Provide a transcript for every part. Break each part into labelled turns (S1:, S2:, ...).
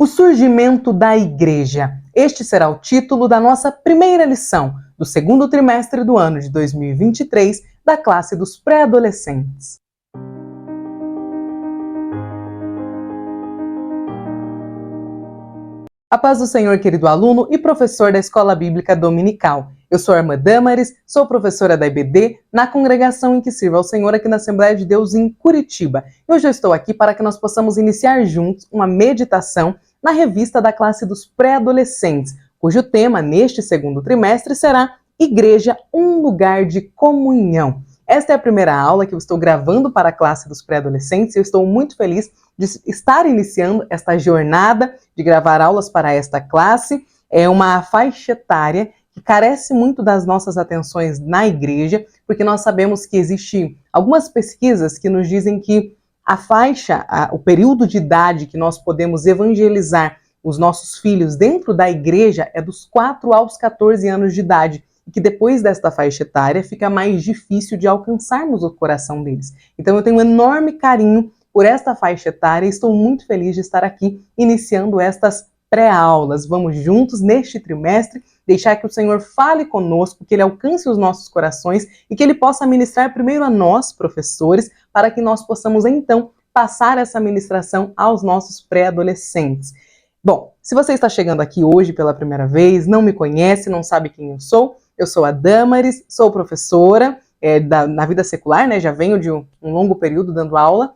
S1: O surgimento da Igreja. Este será o título da nossa primeira lição do segundo trimestre do ano de 2023 da classe dos pré-adolescentes. A paz do Senhor, querido aluno e professor da Escola Bíblica Dominical. Eu sou a irmã Damaris, sou professora da IBD, na congregação em que sirvo ao Senhor aqui na Assembleia de Deus em Curitiba. E hoje eu estou aqui para que nós possamos iniciar juntos uma meditação na revista da classe dos pré-adolescentes, cujo tema neste segundo trimestre será Igreja, um lugar de comunhão. Esta é a primeira aula que eu estou gravando para a classe dos pré-adolescentes e eu estou muito feliz de estar iniciando esta jornada de gravar aulas para esta classe. É uma faixa etária que carece muito das nossas atenções na igreja, porque nós sabemos que existem algumas pesquisas que nos dizem que a faixa, o período de idade que nós podemos evangelizar os nossos filhos dentro da igreja é dos 4 aos 14 anos de idade, e que depois desta faixa etária fica mais difícil de alcançarmos o coração deles. Então eu tenho um enorme carinho por esta faixa etária e estou muito feliz de estar aqui iniciando estas pré-aulas. Vamos juntos neste trimestre deixar que o Senhor fale conosco, que Ele alcance os nossos corações e que Ele possa ministrar primeiro a nós, professores, para que nós possamos então passar essa ministração aos nossos pré-adolescentes. Bom, se você está chegando aqui hoje pela primeira vez, não me conhece, não sabe quem eu sou a Damaris, sou professora na vida secular, né? Já venho de um longo período dando aula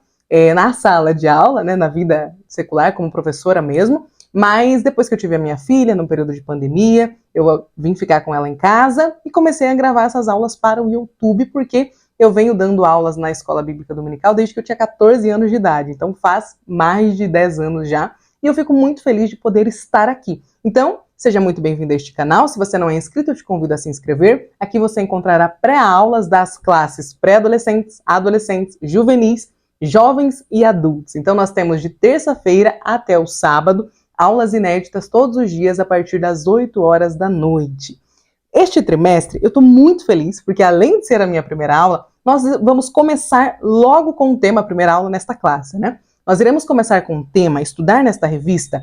S1: na sala de aula, né? Na vida secular como professora mesmo, mas depois que eu tive a minha filha, no período de pandemia, eu vim ficar com ela em casa e comecei a gravar essas aulas para o YouTube, porque eu venho dando aulas na Escola Bíblica Dominical desde que eu tinha 14 anos de idade, então faz mais de 10 anos já, e eu fico muito feliz de poder estar aqui. Então, seja muito bem-vindo a este canal. Se você não é inscrito, eu te convido a se inscrever. Aqui você encontrará pré-aulas das classes pré-adolescentes, adolescentes, juvenis, jovens e adultos. Então, nós temos de terça-feira até o sábado, aulas inéditas todos os dias a partir das 8 horas da noite. Este trimestre, eu estou muito feliz, porque além de ser a minha primeira aula, nós vamos começar logo com o tema, a primeira aula nesta classe, né? Nós iremos começar com o tema, estudar nesta revista,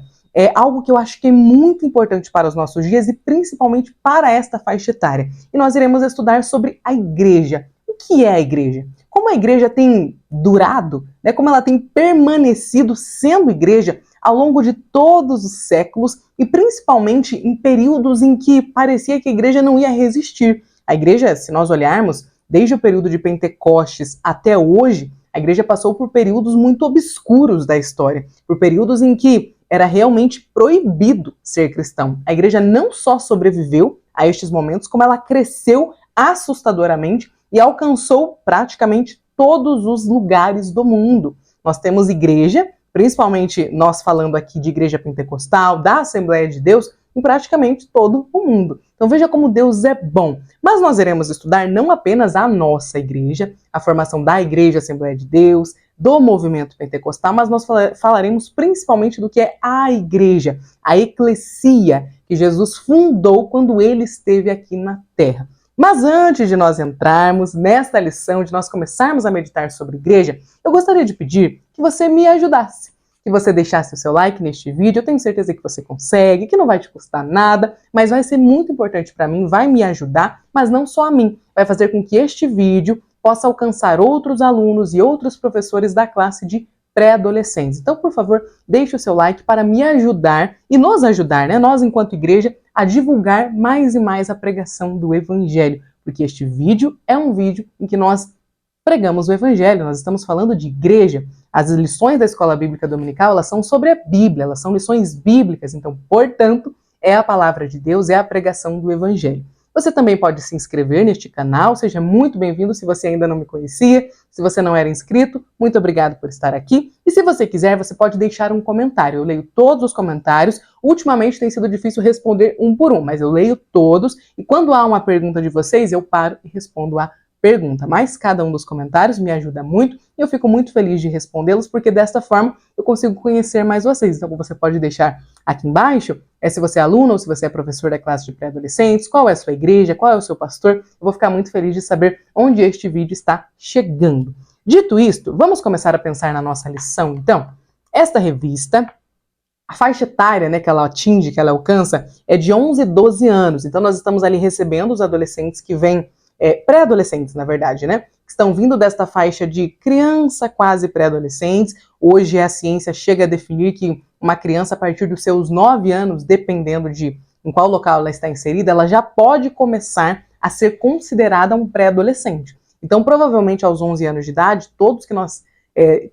S1: algo que eu acho que é muito importante para os nossos dias e principalmente para esta faixa etária. E nós iremos estudar sobre a igreja. O que é a igreja? Como a igreja tem durado, né? Como ela tem permanecido sendo igreja ao longo de todos os séculos e principalmente em períodos em que parecia que a igreja não ia resistir. A igreja, se nós olharmos, desde o período de Pentecostes até hoje, a igreja passou por períodos muito obscuros da história, por períodos em que era realmente proibido ser cristão. A igreja não só sobreviveu a estes momentos, como ela cresceu assustadoramente e alcançou praticamente todos os lugares do mundo. Nós temos igreja, principalmente nós falando aqui de igreja pentecostal, da Assembleia de Deus, em praticamente todo o mundo. Então veja como Deus é bom. Mas nós iremos estudar não apenas a nossa igreja, a formação da Igreja Assembleia de Deus, do movimento pentecostal, mas nós falaremos principalmente do que é a igreja, a eclesia que Jesus fundou quando ele esteve aqui na terra. Mas antes de nós entrarmos nesta lição, de nós começarmos a meditar sobre igreja, eu gostaria de pedir que você me ajudasse, que você deixasse o seu like neste vídeo. Eu tenho certeza que você consegue, que não vai te custar nada, mas vai ser muito importante para mim, vai me ajudar, mas não só a mim, vai fazer com que este vídeo possa alcançar outros alunos e outros professores da classe de pré-adolescentes. Então, por favor, deixe o seu like para me ajudar e nos ajudar, né? Nós, enquanto igreja, a divulgar mais e mais a pregação do Evangelho, porque este vídeo é um vídeo em que nós pregamos o Evangelho, nós estamos falando de igreja. As lições da Escola Bíblica Dominical, elas são sobre a Bíblia, elas são lições bíblicas, então, portanto, é a palavra de Deus, é a pregação do Evangelho. Você também pode se inscrever neste canal, seja muito bem-vindo se você ainda não me conhecia, se você não era inscrito, muito obrigado por estar aqui. E se você quiser, você pode deixar um comentário, eu leio todos os comentários. Ultimamente tem sido difícil responder um por um, mas eu leio todos e quando há uma pergunta de vocês, eu paro e respondo a pergunta. Mas cada um dos comentários me ajuda muito e eu fico muito feliz de respondê-los, porque desta forma eu consigo conhecer mais vocês. Então você pode deixar aqui embaixo, se você é aluno ou se você é professor da classe de pré-adolescentes, qual é a sua igreja, qual é o seu pastor. Eu vou ficar muito feliz de saber onde este vídeo está chegando. Dito isto, vamos começar a pensar na nossa lição, então. Esta revista a faixa etária, né, que ela atinge, que ela alcança, é de 11 e 12 anos. Então nós estamos ali recebendo os adolescentes que vêm, pré-adolescentes, na verdade, né, que estão vindo desta faixa de criança, quase pré-adolescentes. Hoje a ciência chega a definir que uma criança, a partir dos seus 9 anos, dependendo de em qual local ela está inserida, ela já pode começar a ser considerada um pré-adolescente. Então, provavelmente, aos 11 anos de idade, todos que nós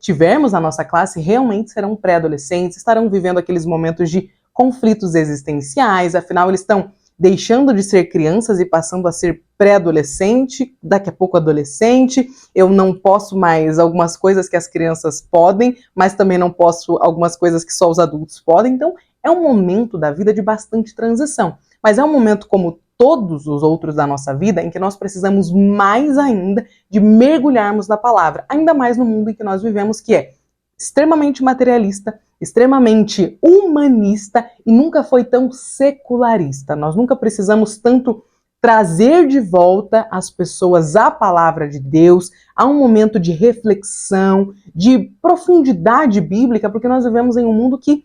S1: tivermos na nossa classe realmente serão pré-adolescentes, estarão vivendo aqueles momentos de conflitos existenciais, afinal, eles estão deixando de ser crianças e passando a ser pré-adolescente, daqui a pouco adolescente. Eu não posso mais algumas coisas que as crianças podem, mas também não posso algumas coisas que só os adultos podem. Então, é um momento da vida de bastante transição, mas é um momento como todos os outros da nossa vida em que nós precisamos mais ainda de mergulharmos na palavra, ainda mais no mundo em que nós vivemos, que é extremamente materialista, extremamente humanista e nunca foi tão secularista. Nós nunca precisamos tanto trazer de volta as pessoas à palavra de Deus, a um momento de reflexão, de profundidade bíblica, porque nós vivemos em um mundo que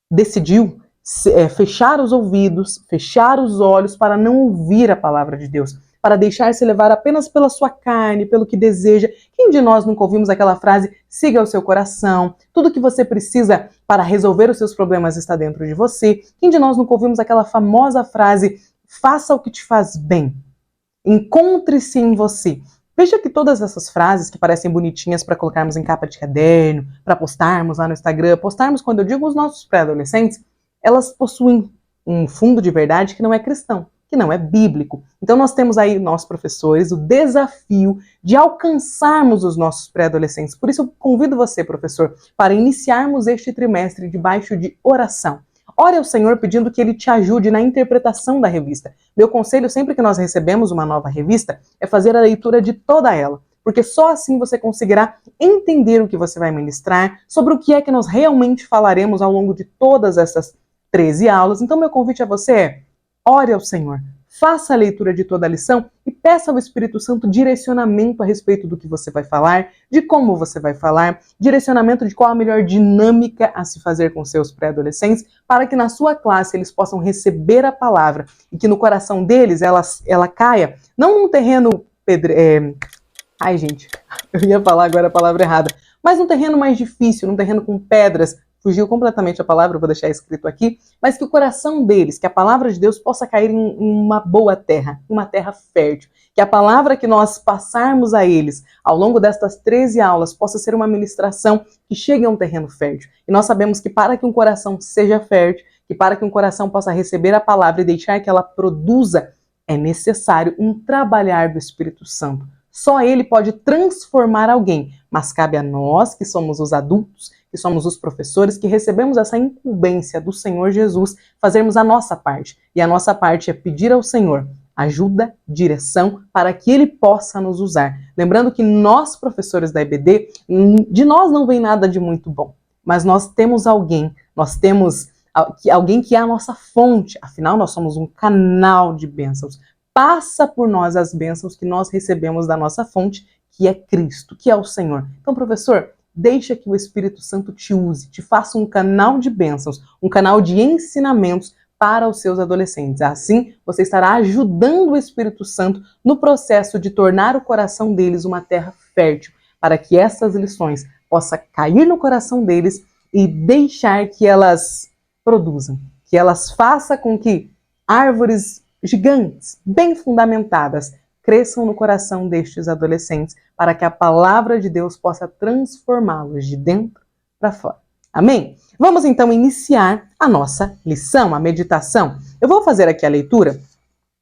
S1: decidiu fechar os ouvidos, fechar os olhos para não ouvir a palavra de Deus, para deixar-se levar apenas pela sua carne, pelo que deseja. Quem de nós nunca ouvimos aquela frase, siga o seu coração, tudo que você precisa para resolver os seus problemas está dentro de você? Quem de nós nunca ouvimos aquela famosa frase, faça o que te faz bem, encontre-se em você? Veja que todas essas frases que parecem bonitinhas para colocarmos em capa de caderno, para postarmos lá no Instagram, postarmos, quando eu digo os nossos pré-adolescentes, elas possuem um fundo de verdade que não é cristão, que não é bíblico. Então nós temos aí, nós professores, o desafio de alcançarmos os nossos pré-adolescentes. Por isso eu convido você, professor, para iniciarmos este trimestre debaixo de oração. Ore ao Senhor pedindo que Ele te ajude na interpretação da revista. Meu conselho, sempre que nós recebemos uma nova revista, é fazer a leitura de toda ela, porque só assim você conseguirá entender o que você vai ministrar, sobre o que é que nós realmente falaremos ao longo de todas essas 13 aulas. Então meu convite a você é, ore ao Senhor, faça a leitura de toda a lição e peça ao Espírito Santo direcionamento a respeito do que você vai falar, de como você vai falar, direcionamento de qual a melhor dinâmica a se fazer com seus pré-adolescentes, para que na sua classe eles possam receber a palavra e que no coração deles ela caia, não num terreno ai gente, eu ia falar agora a palavra errada, mas num terreno mais difícil, num terreno com pedras. Fugiu completamente a palavra, eu vou deixar escrito aqui, mas que o coração deles, que a palavra de Deus possa cair em uma boa terra, uma terra fértil, que a palavra que nós passarmos a eles ao longo destas 13 aulas possa ser uma ministração que chegue a um terreno fértil. E nós sabemos que para que um coração seja fértil, que para que um coração possa receber a palavra e deixar que ela produza, é necessário um trabalhar do Espírito Santo. Só Ele pode transformar alguém, mas cabe a nós, que somos os adultos, que somos os professores, que recebemos essa incumbência do Senhor Jesus, fazermos a nossa parte. E a nossa parte é pedir ao Senhor ajuda, direção, para que Ele possa nos usar. Lembrando que nós, professores da EBD, de nós não vem nada de muito bom, mas nós temos alguém que é a nossa fonte, afinal nós somos um canal de bênçãos. Passa por nós as bênçãos que nós recebemos da nossa fonte, que é Cristo, que é o Senhor. Então, professor, deixa que o Espírito Santo te use, te faça um canal de bênçãos, um canal de ensinamentos para os seus adolescentes. Assim, você estará ajudando o Espírito Santo no processo de tornar o coração deles uma terra fértil, para que essas lições possam cair no coração deles e deixar que elas produzam, que elas façam com que árvores gigantes, bem fundamentadas, cresçam no coração destes adolescentes, para que a palavra de Deus possa transformá-los de dentro para fora. Amém? Vamos então iniciar a nossa lição, a meditação. Eu vou fazer aqui a leitura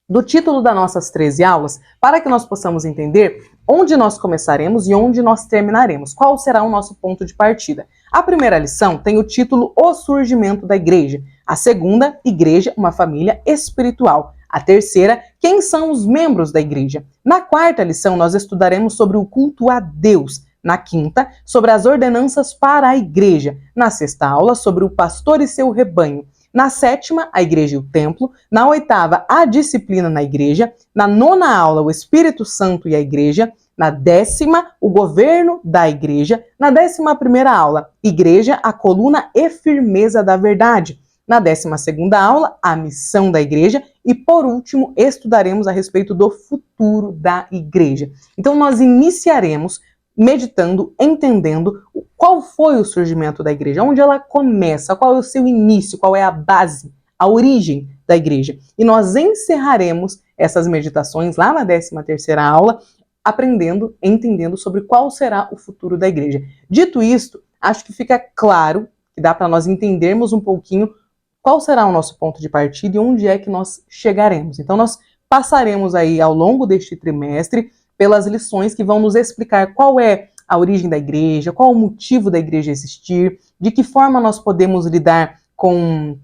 S1: do título das nossas 13 aulas, para que nós possamos entender onde nós começaremos e onde nós terminaremos, qual será o nosso ponto de partida. A primeira lição tem o título O Surgimento da Igreja. A segunda, Igreja, uma família espiritual. A terceira, quem são os membros da igreja? Na quarta lição, nós estudaremos sobre o culto a Deus. Na quinta, sobre as ordenanças para a igreja. Na sexta aula, sobre o pastor e seu rebanho. Na sétima, a igreja e o templo. Na oitava, a disciplina na igreja. Na nona aula, o Espírito Santo e a igreja. Na 10ª, o governo da igreja. Na 11ª aula, igreja, a coluna e firmeza da verdade. Na 12ª aula, a missão da igreja. E, por último, estudaremos a respeito do futuro da igreja. Então, nós iniciaremos meditando, entendendo qual foi o surgimento da igreja, onde ela começa, qual é o seu início, qual é a base, a origem da igreja. E nós encerraremos essas meditações lá na 13ª aula, aprendendo, entendendo sobre qual será o futuro da igreja. Dito isto, acho que fica claro, que dá para nós entendermos um pouquinho qual será o nosso ponto de partida e onde é que nós chegaremos. Então, nós passaremos aí ao longo deste trimestre pelas lições que vão nos explicar qual é a origem da igreja, qual o motivo da igreja existir, de que forma nós podemos lidar com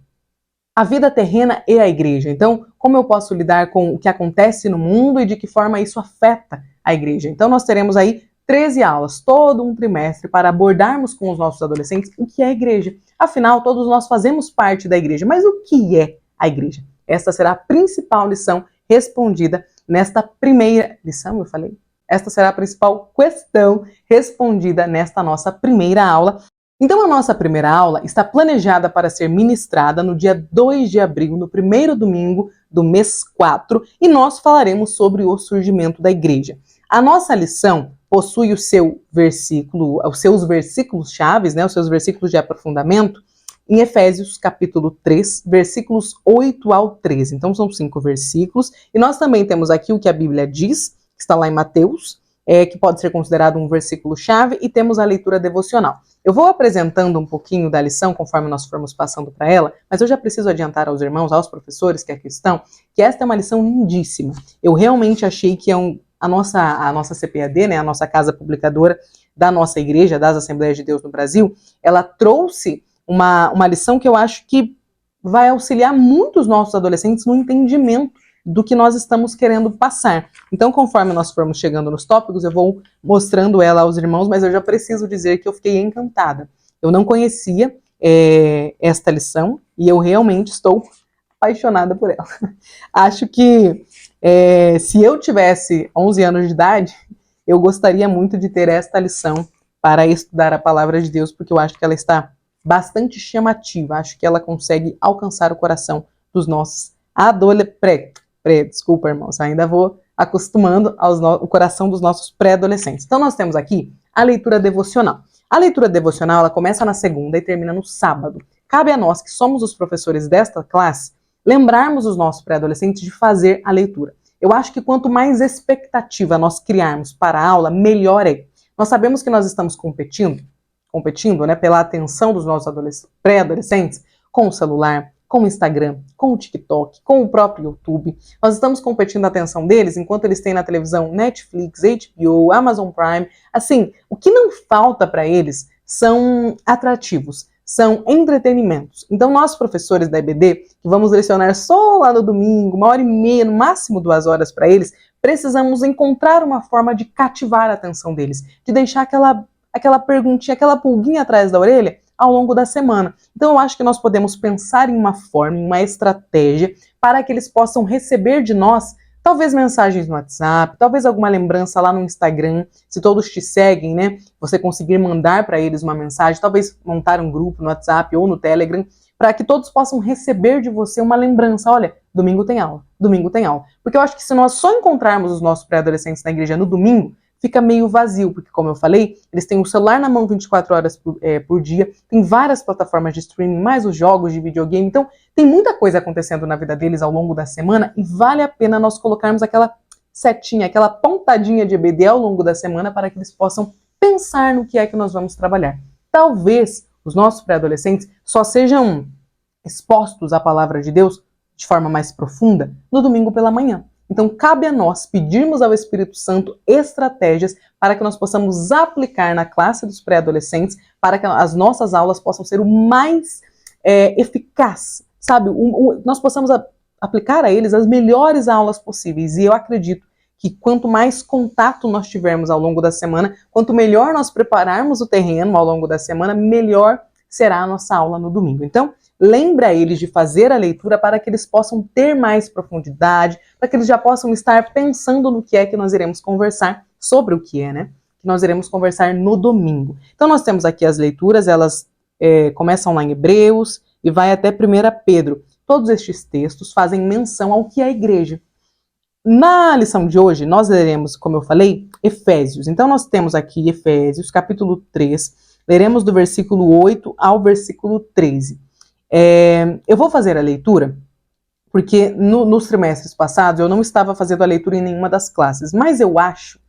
S1: a vida terrena e a igreja. Então, como eu posso lidar com o que acontece no mundo e de que forma isso afeta a igreja. Então, nós teremos aí 13 aulas, todo um trimestre, para abordarmos com os nossos adolescentes o que é a igreja. Afinal, todos nós fazemos parte da igreja, mas o que é a igreja? Esta será a principal lição respondida nesta primeira lição, eu falei? Esta será a principal questão respondida nesta nossa primeira aula. Então, a nossa primeira aula está planejada para ser ministrada no dia 2 de abril, no primeiro domingo do mês 4, e nós falaremos sobre o surgimento da igreja. A nossa lição possui os seus versículos chaves, os seus versículos de aprofundamento, em Efésios capítulo 3, versículos 8 ao 13. Então, são 5 versículos. E nós também temos aqui o que a Bíblia diz, que está lá em Mateus, que pode ser considerado um versículo-chave, e temos a leitura devocional. Eu vou apresentando um pouquinho da lição conforme nós formos passando para ela, mas eu já preciso adiantar aos irmãos, aos professores que aqui estão, que esta é uma lição lindíssima. Eu realmente achei que a nossa CPAD, a nossa casa publicadora da nossa igreja, das Assembleias de Deus no Brasil, ela trouxe uma lição que eu acho que vai auxiliar muito os nossos adolescentes no entendimento do que nós estamos querendo passar. Então, conforme nós formos chegando nos tópicos, eu vou mostrando ela aos irmãos, mas eu já preciso dizer que eu fiquei encantada. Eu não conhecia esta lição e eu realmente estou apaixonada por ela. Acho que se eu tivesse 11 anos de idade, eu gostaria muito de ter esta lição para estudar a palavra de Deus, porque eu acho que ela está bastante chamativa. Acho que ela consegue alcançar o coração dos nossos adolescentes. Desculpa, irmãos, ainda vou acostumando o coração dos nossos pré-adolescentes. Então, nós temos aqui a leitura devocional. A leitura devocional, ela começa na segunda e termina no sábado. Cabe a nós, que somos os professores desta classe, lembrarmos os nossos pré-adolescentes de fazer a leitura. Eu acho que quanto mais expectativa nós criarmos para a aula, melhor é. Nós sabemos que nós estamos competindo, pela atenção dos nossos pré-adolescentes com o celular, com o Instagram, com o TikTok, com o próprio YouTube. Nós estamos competindo a atenção deles enquanto eles têm na televisão Netflix, HBO, Amazon Prime. Assim, o que não falta para eles são atrativos, são entretenimentos. Então, nós, professores da EBD, que vamos lecionar só lá no domingo, 1h30, no máximo 2 horas para eles, precisamos encontrar uma forma de cativar a atenção deles, de deixar aquela perguntinha, aquela pulguinha atrás da orelha ao longo da semana. Então, eu acho que nós podemos pensar em uma forma, em uma estratégia, para que eles possam receber de nós, talvez mensagens no WhatsApp, talvez alguma lembrança lá no Instagram, se todos te seguem, você conseguir mandar para eles uma mensagem, talvez montar um grupo no WhatsApp ou no Telegram, para que todos possam receber de você uma lembrança. Olha, domingo tem aula, domingo tem aula. Porque eu acho que se nós só encontrarmos os nossos pré-adolescentes na igreja no domingo, fica meio vazio, porque, como eu falei, eles têm o celular na mão 24 horas por dia, tem várias plataformas de streaming, mais os jogos de videogame, então tem muita coisa acontecendo na vida deles ao longo da semana e vale a pena nós colocarmos aquela setinha, aquela pontadinha de EBD ao longo da semana para que eles possam pensar no que é que nós vamos trabalhar. Talvez os nossos pré-adolescentes só sejam expostos à palavra de Deus de forma mais profunda no domingo pela manhã. Então, cabe a nós pedirmos ao Espírito Santo estratégias para que nós possamos aplicar na classe dos pré-adolescentes, para que as nossas aulas possam ser o mais eficaz, sabe? Nós possamos aplicar a eles as melhores aulas possíveis. E eu acredito que quanto mais contato nós tivermos ao longo da semana, quanto melhor nós prepararmos o terreno ao longo da semana, melhor será a nossa aula no domingo. Então, lembra eles de fazer a leitura para que eles possam ter mais profundidade, para que eles já possam estar pensando no que é que nós iremos conversar, sobre o que é, né? Que nós iremos conversar no domingo. Então nós temos aqui as leituras, elas começam lá em Hebreus e vai até 1 Pedro. Todos estes textos fazem menção ao que é a igreja. Na lição de hoje, nós leremos, como eu falei, Efésios. Então nós temos aqui Efésios, capítulo 3, leremos do versículo 8 ao versículo 13. Eu vou fazer a leitura, porque nos trimestres passados eu não estava fazendo a leitura em nenhuma das classes, mas eu acho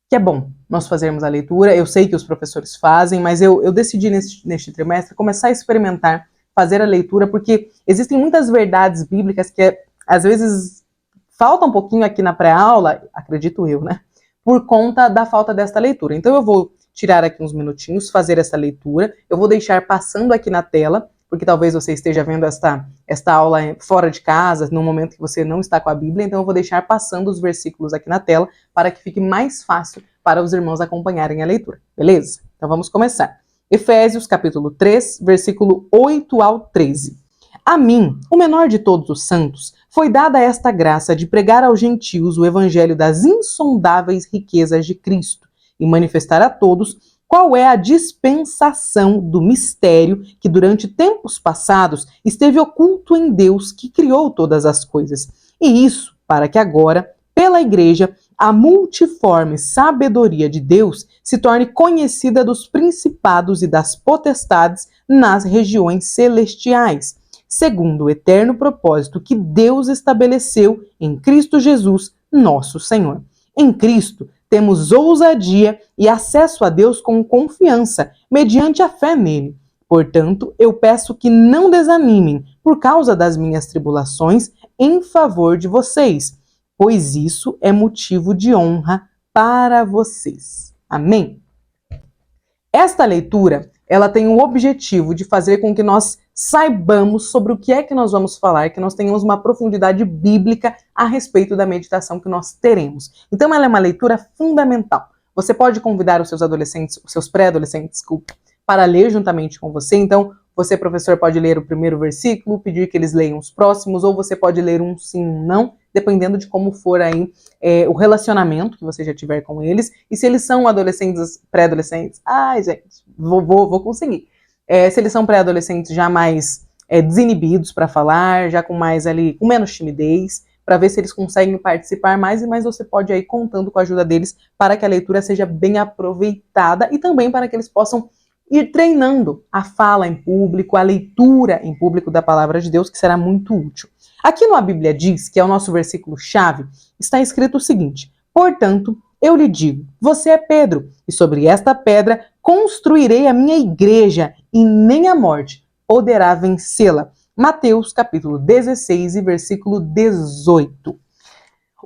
S1: que é bom nós fazermos a leitura. Eu sei que os professores fazem, mas eu decidi neste trimestre começar a experimentar fazer a leitura, porque existem muitas verdades bíblicas que às vezes falta um pouquinho aqui na pré-aula, acredito eu, né? Por conta da falta desta leitura. Então eu vou tirar aqui uns minutinhos, fazer essa leitura, eu vou deixar passando aqui na tela, porque talvez você esteja vendo esta aula fora de casa, no momento que você não está com a Bíblia, então eu vou deixar passando os versículos aqui na tela, para que fique mais fácil para os irmãos acompanharem a leitura, beleza? Então vamos começar. Efésios, capítulo 3, versículo 8 ao 13. A mim, o menor de todos os santos, foi dada esta graça de pregar aos gentios o evangelho das insondáveis riquezas de Cristo e manifestar a todos qual é a dispensação do mistério que durante tempos passados esteve oculto em Deus que criou todas as coisas. E isso para que agora, pela Igreja, a multiforme sabedoria de Deus se torne conhecida dos principados e das potestades nas regiões celestiais, segundo o eterno propósito que Deus estabeleceu em Cristo Jesus, nosso Senhor. Em Cristo, temos ousadia e acesso a Deus com confiança, mediante a fé nele. Portanto, eu peço que não desanimem por causa das minhas tribulações em favor de vocês, pois isso é motivo de honra para vocês. Amém? Esta leitura, ela tem o objetivo de fazer com que nós saibamos sobre o que é que nós vamos falar, que nós tenhamos uma profundidade bíblica a respeito da meditação que nós teremos. Então ela é uma leitura fundamental. Você pode convidar os seus adolescentes, os seus pré-adolescentes, desculpa, para ler juntamente com você. Então, você, professor, pode ler o primeiro versículo, pedir que eles leiam os próximos, ou você pode ler um sim, um não, dependendo de como for aí o relacionamento que você já tiver com eles. E se eles são adolescentes, pré-adolescentes, ai, gente, vou conseguir. Se eles são pré-adolescentes já mais desinibidos para falar, já com mais ali, com menos timidez, para ver se eles conseguem participar mais, e mais você pode ir contando com a ajuda deles para que a leitura seja bem aproveitada e também para que eles possam ir treinando a fala em público, a leitura em público da palavra de Deus, que será muito útil. Aqui no A Bíblia Diz, que é o nosso versículo-chave, está escrito o seguinte: portanto, eu lhe digo, você é Pedro, e sobre esta pedra construirei a minha igreja, e nem a morte poderá vencê-la. Mateus, capítulo 16 e versículo 18.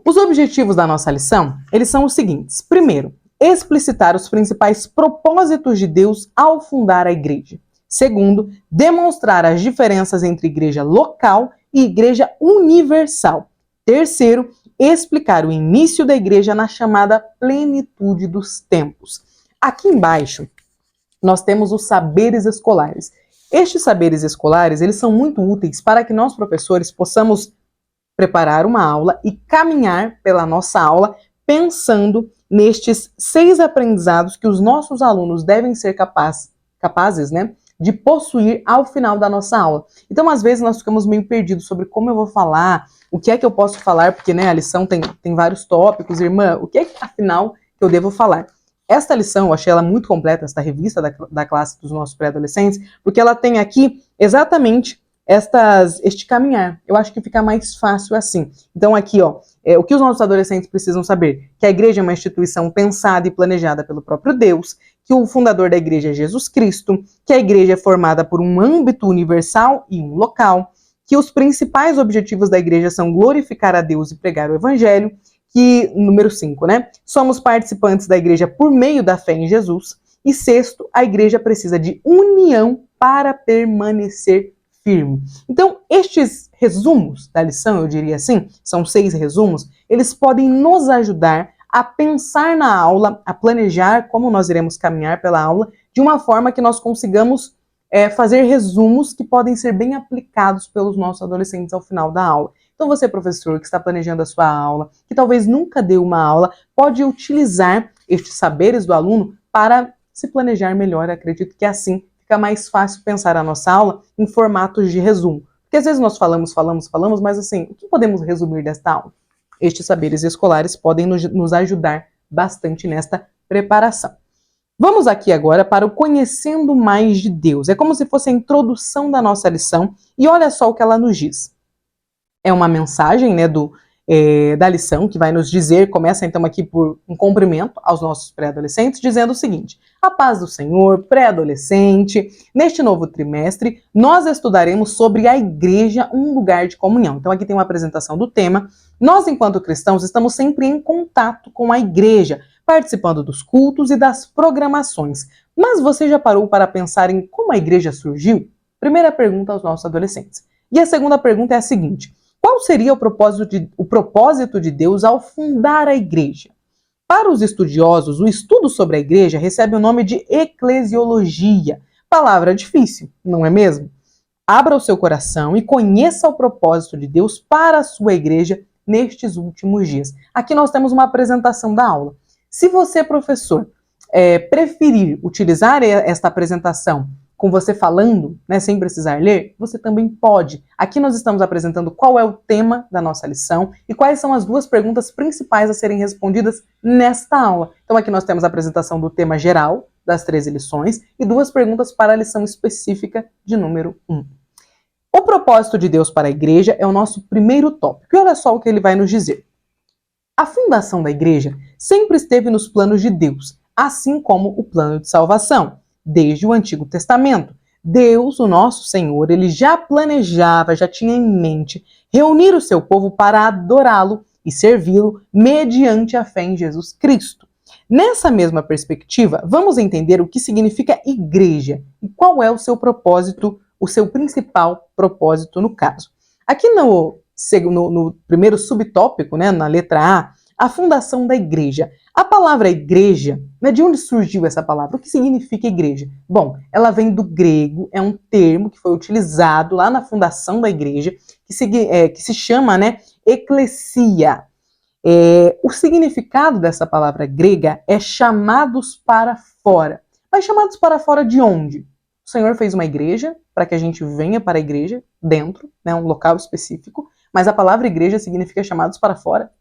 S1: Os objetivos da nossa lição, eles são os seguintes. Primeiro, explicitar os principais propósitos de Deus ao fundar a igreja. Segundo, demonstrar as diferenças entre igreja local e igreja universal. Terceiro, explicar o início da igreja na chamada plenitude dos tempos. Aqui embaixo, nós temos os saberes escolares. Estes saberes escolares, eles são muito úteis para que nós, professores, possamos preparar uma aula e caminhar pela nossa aula pensando nestes 6 aprendizados que os nossos alunos devem ser capazes, né, de possuir ao final da nossa aula. Então, às vezes, nós ficamos meio perdidos sobre como eu vou falar, o que é que eu posso falar, porque, né, a lição tem vários tópicos. Irmã, o que é que, afinal, que eu devo falar? Esta lição, eu achei ela muito completa, esta revista da classe dos nossos pré-adolescentes, porque ela tem aqui exatamente este caminhar. Eu acho que fica mais fácil assim. Então aqui, ó, o que os nossos adolescentes precisam saber? Que a igreja é uma instituição pensada e planejada pelo próprio Deus, que o fundador da igreja é Jesus Cristo, que a igreja é formada por um âmbito universal e um local, que os principais objetivos da igreja são glorificar a Deus e pregar o evangelho, que, número 5, né? Somos participantes da igreja por meio da fé em Jesus. E sexto, a igreja precisa de união para permanecer firme. Então, estes resumos da lição, eu diria assim, são 6 resumos, eles podem nos ajudar a pensar na aula, a planejar como nós iremos caminhar pela aula, de uma forma que nós consigamos fazer resumos que podem ser bem aplicados pelos nossos adolescentes ao final da aula. Então você, professor, que está planejando a sua aula, que talvez nunca deu uma aula, pode utilizar estes saberes do aluno para se planejar melhor. Eu acredito que assim fica mais fácil pensar a nossa aula em formatos de resumo. Porque às vezes nós falamos, mas assim, o que podemos resumir desta aula? Estes saberes escolares podem nos ajudar bastante nesta preparação. Vamos aqui agora para o Conhecendo Mais de Deus. É como se fosse a introdução da nossa lição e olha só o que ela nos diz. É uma mensagem, né, da lição que vai nos dizer, começa então aqui por um cumprimento aos nossos pré-adolescentes, dizendo o seguinte: a paz do Senhor, pré-adolescente, neste novo trimestre nós estudaremos sobre a igreja, um lugar de comunhão. Então aqui tem uma apresentação do tema. Nós, enquanto cristãos, estamos sempre em contato com a igreja, participando dos cultos e das programações. Mas você já parou para pensar em como a igreja surgiu? Primeira pergunta aos nossos adolescentes. E a segunda pergunta é a seguinte: qual seria o propósito de Deus ao fundar a igreja? Para os estudiosos, o estudo sobre a igreja recebe o nome de eclesiologia. Palavra difícil, não é mesmo? Abra o seu coração e conheça o propósito de Deus para a sua igreja nestes últimos dias. Aqui nós temos uma apresentação da aula. Se você, professor, preferir utilizar esta apresentação com você falando, né, sem precisar ler, você também pode. Aqui nós estamos apresentando qual é o tema da nossa lição e quais são as duas perguntas principais a serem respondidas nesta aula. Então aqui nós temos a apresentação do tema geral das 13 lições e duas perguntas para a lição específica de número 1. O propósito de Deus para a igreja é o nosso primeiro tópico. E olha só o que ele vai nos dizer. A fundação da igreja sempre esteve nos planos de Deus, assim como o plano de salvação. Desde o Antigo Testamento, Deus, o nosso Senhor, ele já planejava, já tinha em mente reunir o seu povo para adorá-lo e servi-lo mediante a fé em Jesus Cristo. Nessa mesma perspectiva, vamos entender o que significa igreja e qual é o seu propósito, o seu principal propósito no caso. Aqui no primeiro subtópico, né, na letra a fundação da igreja. A palavra igreja, né, de onde surgiu essa palavra? O que significa igreja? Bom, ela vem do grego, é um termo que foi utilizado lá na fundação da igreja, que se chama, né, eclesia. O significado dessa palavra grega é chamados para fora. Mas chamados para fora de onde? O Senhor fez uma igreja para que a gente venha para a igreja, dentro, né, um local específico, mas a palavra igreja significa chamados para fora.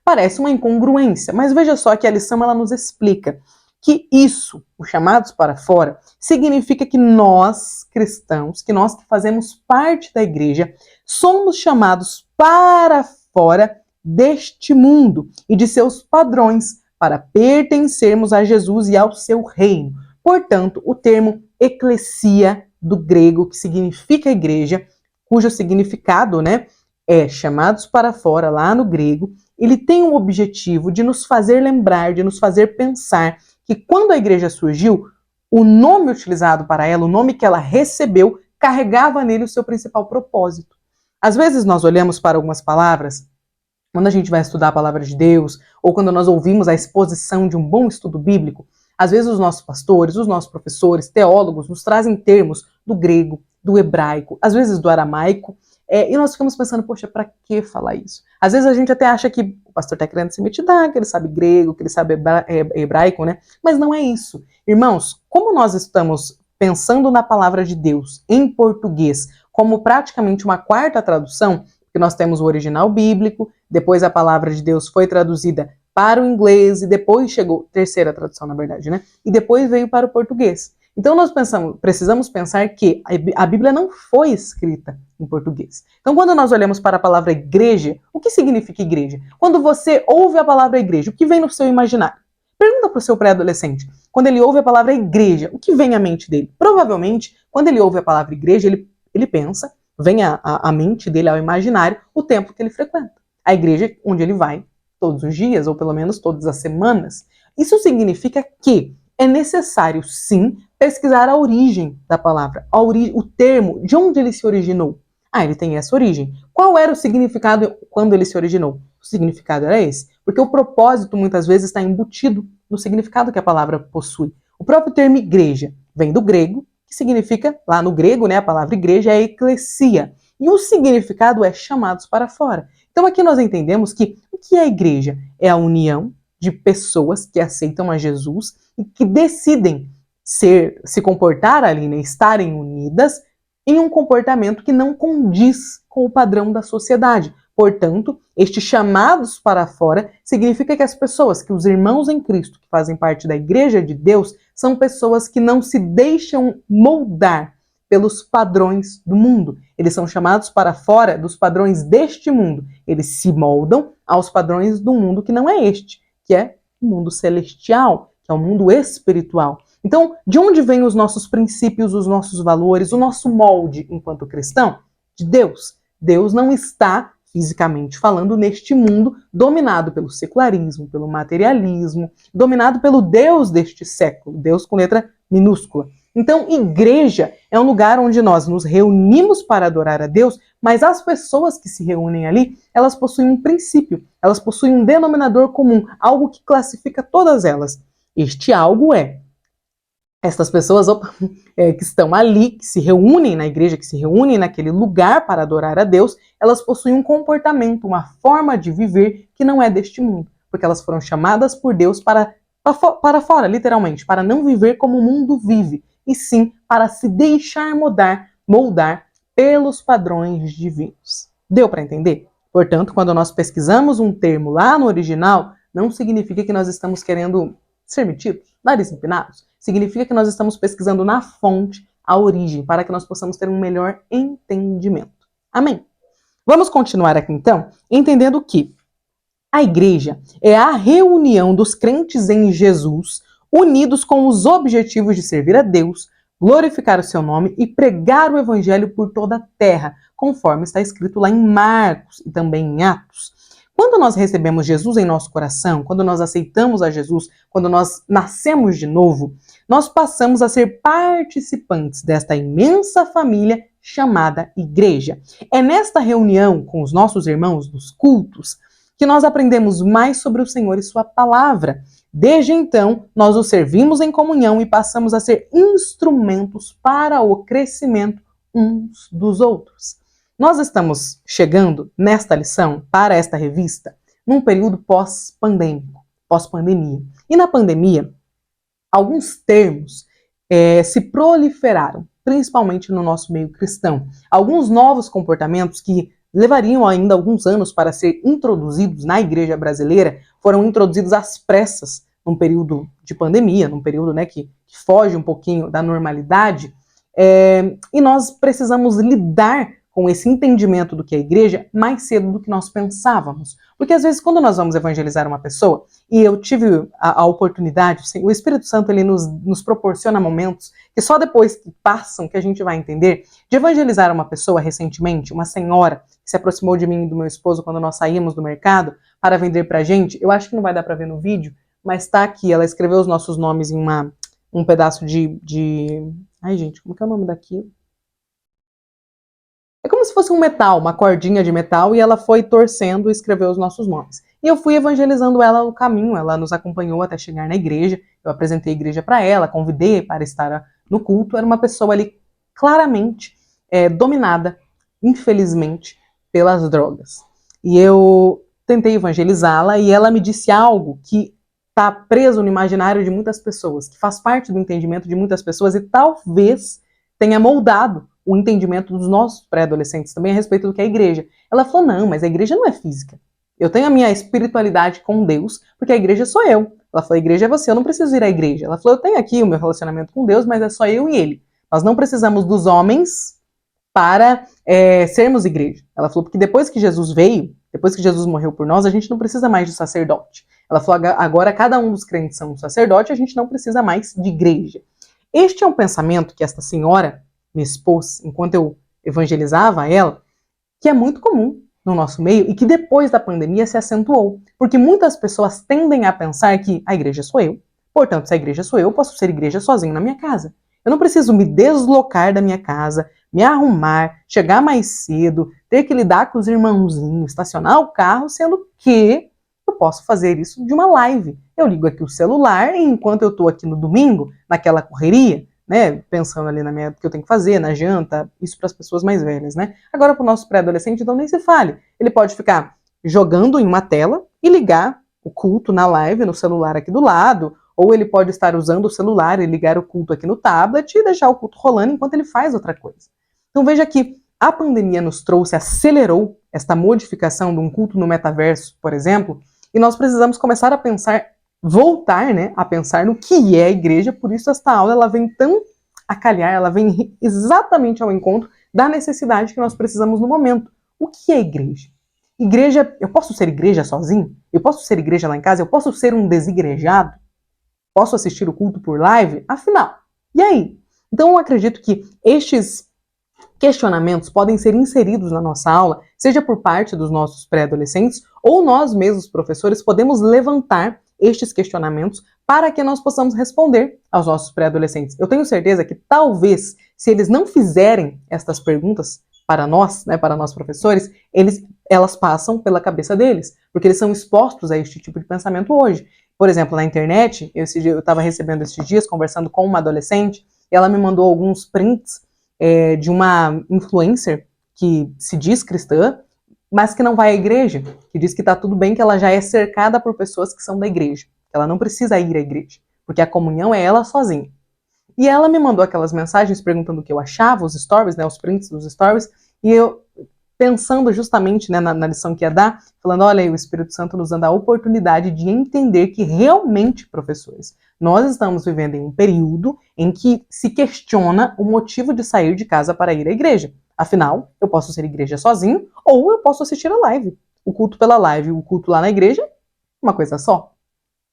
S1: Parece uma incongruência, mas veja só que a lição ela nos explica que isso, os chamados para fora, significa que nós, cristãos, que nós que fazemos parte da igreja, somos chamados para fora deste mundo e de seus padrões para pertencermos a Jesus e ao seu reino. Portanto, o termo eclesia, do grego, que significa igreja, cujo significado, né, é chamados para fora, lá no grego, ele tem o objetivo de nos fazer lembrar, de nos fazer pensar que quando a igreja surgiu, o nome utilizado para ela, o nome que ela recebeu, carregava nele o seu principal propósito. Às vezes nós olhamos para algumas palavras, quando a gente vai estudar a palavra de Deus, ou quando nós ouvimos a exposição de um bom estudo bíblico, às vezes os nossos pastores, os nossos professores, teólogos, nos trazem termos do grego, do hebraico, às vezes do aramaico, e nós ficamos pensando, poxa, para que falar isso? Às vezes a gente até acha que o pastor está querendo se metidar, que ele sabe grego, que ele sabe hebraico, né? Mas não é isso. Irmãos, como nós estamos pensando na palavra de Deus em português como praticamente uma quarta tradução, porque nós temos o original bíblico, depois a palavra de Deus foi traduzida para o inglês e depois chegou, terceira tradução na verdade, né? E depois veio para o português. Então nós precisamos pensar que a Bíblia não foi escrita em português. Então quando nós olhamos para a palavra igreja, o que significa igreja? Quando você ouve a palavra igreja, o que vem no seu imaginário? Pergunta para o seu pré-adolescente. Quando ele ouve a palavra igreja, o que vem à mente dele? Provavelmente, quando ele ouve a palavra igreja, ele pensa, vem à mente dele, ao imaginário, o templo que ele frequenta. A igreja onde ele vai todos os dias, ou pelo menos todas as semanas. Isso significa que é necessário, sim, pesquisar a origem da palavra, o termo, de onde ele se originou. Ele tem essa origem. Qual era o significado quando ele se originou? O significado era esse. Porque o propósito, muitas vezes, está embutido no significado que a palavra possui. O próprio termo igreja vem do grego, que significa, lá no grego, né, a palavra igreja é eclesia. E o significado é chamados para fora. Então aqui nós entendemos que o que é a igreja? É a união de pessoas que aceitam a Jesus e que decidem se comportar ali, né, estarem unidas em um comportamento que não condiz com o padrão da sociedade. Portanto, estes chamados para fora significa que as pessoas, que os irmãos em Cristo, que fazem parte da Igreja de Deus, são pessoas que não se deixam moldar pelos padrões do mundo. Eles são chamados para fora dos padrões deste mundo. Eles se moldam aos padrões do mundo que não é este, que é o mundo celestial, que é o mundo espiritual. Então, de onde vêm os nossos princípios, os nossos valores, o nosso molde enquanto cristão? De Deus. Deus não está, fisicamente falando, neste mundo dominado pelo secularismo, pelo materialismo, dominado pelo Deus deste século, Deus com letra minúscula. Então, igreja é um lugar onde nós nos reunimos para adorar a Deus, mas as pessoas que se reúnem ali, elas possuem um princípio, elas possuem um denominador comum, algo que classifica todas elas. Este algo é essas pessoas que estão ali, que se reúnem na igreja, que se reúnem naquele lugar para adorar a Deus, elas possuem um comportamento, uma forma de viver que não é deste mundo, porque elas foram chamadas por Deus para fora, literalmente, para não viver como o mundo vive, e sim para se deixar moldar pelos padrões divinos. Deu para entender? Portanto, quando nós pesquisamos um termo lá no original, não significa que nós estamos querendo ser metidos, nariz empinados. Significa que nós estamos pesquisando na fonte a origem, para que nós possamos ter um melhor entendimento. Amém? Vamos continuar aqui então, entendendo que a igreja é a reunião dos crentes em Jesus, unidos com os objetivos de servir a Deus, glorificar o seu nome e pregar o evangelho por toda a terra, conforme está escrito lá em Marcos e também em Atos. Quando nós recebemos Jesus em nosso coração, quando nós aceitamos a Jesus, quando nós nascemos de novo, nós passamos a ser participantes desta imensa família chamada igreja. É nesta reunião com os nossos irmãos nos cultos que nós aprendemos mais sobre o Senhor e sua palavra. Desde então, nós o servimos em comunhão e passamos a ser instrumentos para o crescimento uns dos outros. Nós estamos chegando nesta lição, para esta revista, num período pós-pandêmico, pós-pandemia. E na pandemia, alguns termos se proliferaram, principalmente no nosso meio cristão. Alguns novos comportamentos que levariam ainda alguns anos para ser introduzidos na igreja brasileira foram introduzidos às pressas num período de pandemia, num período, né, que foge um pouquinho da normalidade. E nós precisamos lidar com esse entendimento do que é a igreja mais cedo do que nós pensávamos. Porque às vezes quando nós vamos evangelizar uma pessoa, e eu tive a oportunidade, o Espírito Santo ele nos proporciona momentos que só depois que passam que a gente vai entender, de evangelizar uma pessoa recentemente, uma senhora que se aproximou de mim e do meu esposo quando nós saímos do mercado para vender pra gente. Eu acho que não vai dar para ver no vídeo, mas tá aqui, ela escreveu os nossos nomes em um pedaço de... Ai, gente, como que é o nome daquilo? É como se fosse um metal, uma cordinha de metal, e ela foi torcendo e escreveu os nossos nomes. E eu fui evangelizando ela no caminho, ela nos acompanhou até chegar na igreja, eu apresentei a igreja para ela, convidei para estar no culto. Era uma pessoa ali claramente dominada, infelizmente, pelas drogas. E eu tentei evangelizá-la e ela me disse algo que está preso no imaginário de muitas pessoas, que faz parte do entendimento de muitas pessoas e talvez tenha moldado o entendimento dos nossos pré-adolescentes também a respeito do que é a igreja. Ela falou, não, mas a igreja não é física. Eu tenho a minha espiritualidade com Deus, porque a igreja sou eu. Ela falou, a igreja é você, eu não preciso ir à igreja. Ela falou, eu tenho aqui o meu relacionamento com Deus, mas é só eu e ele. Nós não precisamos dos homens para sermos igreja. Ela falou, porque depois que Jesus veio, depois que Jesus morreu por nós, a gente não precisa mais de sacerdote. Ela falou, agora cada um dos crentes são um sacerdote, a gente não precisa mais de igreja. Este é um pensamento que esta senhora me expôs enquanto eu evangelizava ela, que é muito comum no nosso meio e que depois da pandemia se acentuou. Porque muitas pessoas tendem a pensar que a igreja sou eu, portanto, se a igreja sou eu posso ser igreja sozinho na minha casa. Eu não preciso me deslocar da minha casa, me arrumar, chegar mais cedo, ter que lidar com os irmãozinhos, estacionar o carro, sendo que eu posso fazer isso de uma live. Eu ligo aqui o celular e enquanto eu estou aqui no domingo, naquela correria, né, pensando ali que eu tenho que fazer, na janta, isso para as pessoas mais velhas, né? Agora para o nosso pré-adolescente, então nem se fale. Ele pode ficar jogando em uma tela e ligar o culto na live, no celular aqui do lado, ou ele pode estar usando o celular e ligar o culto aqui no tablet e deixar o culto rolando enquanto ele faz outra coisa. Então veja que a pandemia nos trouxe, acelerou esta modificação de um culto no metaverso, por exemplo, e nós precisamos começar a pensar, voltar, né, a pensar no que é a igreja. Por isso esta aula ela vem tão a calhar, ela vem exatamente ao encontro da necessidade que nós precisamos no momento. O que é igreja? Igreja, eu posso ser igreja sozinho? Eu posso ser igreja lá em casa? Eu posso ser um desigrejado? Posso assistir o culto por live? Afinal, e aí? Então eu acredito que estes questionamentos podem ser inseridos na nossa aula, seja por parte dos nossos pré-adolescentes ou nós mesmos, professores, podemos levantar estes questionamentos para que nós possamos responder aos nossos pré-adolescentes. Eu tenho certeza que talvez, se eles não fizerem estas perguntas para nós, né, para nós professores, elas passam pela cabeça deles, porque eles são expostos a este tipo de pensamento hoje. Por exemplo, na internet, eu estava recebendo esses dias, conversando com uma adolescente, e ela me mandou alguns prints de uma influencer que se diz cristã, mas que não vai à igreja, que diz que está tudo bem, que ela já é cercada por pessoas que são da igreja, que ela não precisa ir à igreja, porque a comunhão é ela sozinha. E ela me mandou aquelas mensagens perguntando o que eu achava, os stories, né, os prints dos stories, e eu pensando justamente, né, na lição que ia dar, falando, olha aí, o Espírito Santo nos dando a oportunidade de entender que realmente, professores, nós estamos vivendo em um período em que se questiona o motivo de sair de casa para ir à igreja. Afinal, eu posso ser igreja sozinho ou eu posso assistir a live. O culto pela live, o culto lá na igreja, uma coisa só.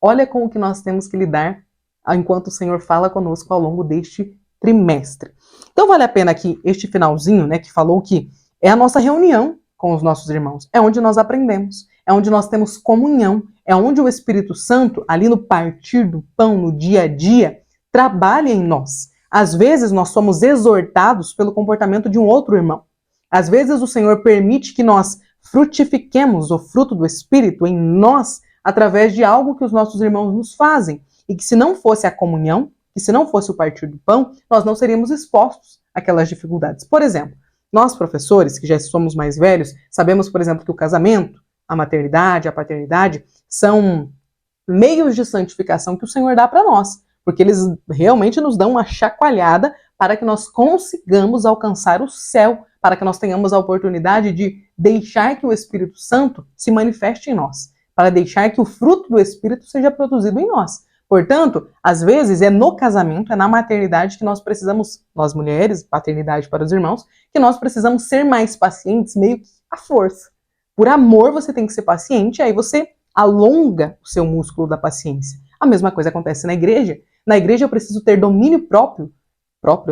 S1: Olha com o que nós temos que lidar enquanto o Senhor fala conosco ao longo deste trimestre. Então vale a pena aqui este finalzinho, né, que falou que é a nossa reunião com os nossos irmãos, é onde nós aprendemos, é onde nós temos comunhão, é onde o Espírito Santo, ali no partir do pão, no dia a dia, trabalha em nós. Às vezes nós somos exortados pelo comportamento de um outro irmão. Às vezes o Senhor permite que nós frutifiquemos o fruto do Espírito em nós através de algo que os nossos irmãos nos fazem. E que se não fosse a comunhão, que se não fosse o partir do pão, nós não seríamos expostos àquelas dificuldades. Por exemplo, nós professores, que já somos mais velhos, sabemos, por exemplo, que o casamento, a maternidade, a paternidade, são meios de santificação que o Senhor dá para nós, porque eles realmente nos dão uma chacoalhada para que nós consigamos alcançar o céu, para que nós tenhamos a oportunidade de deixar que o Espírito Santo se manifeste em nós, para deixar que o fruto do Espírito seja produzido em nós. Portanto, às vezes é no casamento, é na maternidade que nós precisamos, nós mulheres, paternidade para os irmãos, que nós precisamos ser mais pacientes, meio que à força. Por amor você tem que ser paciente, aí você alonga o seu músculo da paciência. A mesma coisa acontece na igreja. Na igreja eu preciso ter domínio próprio,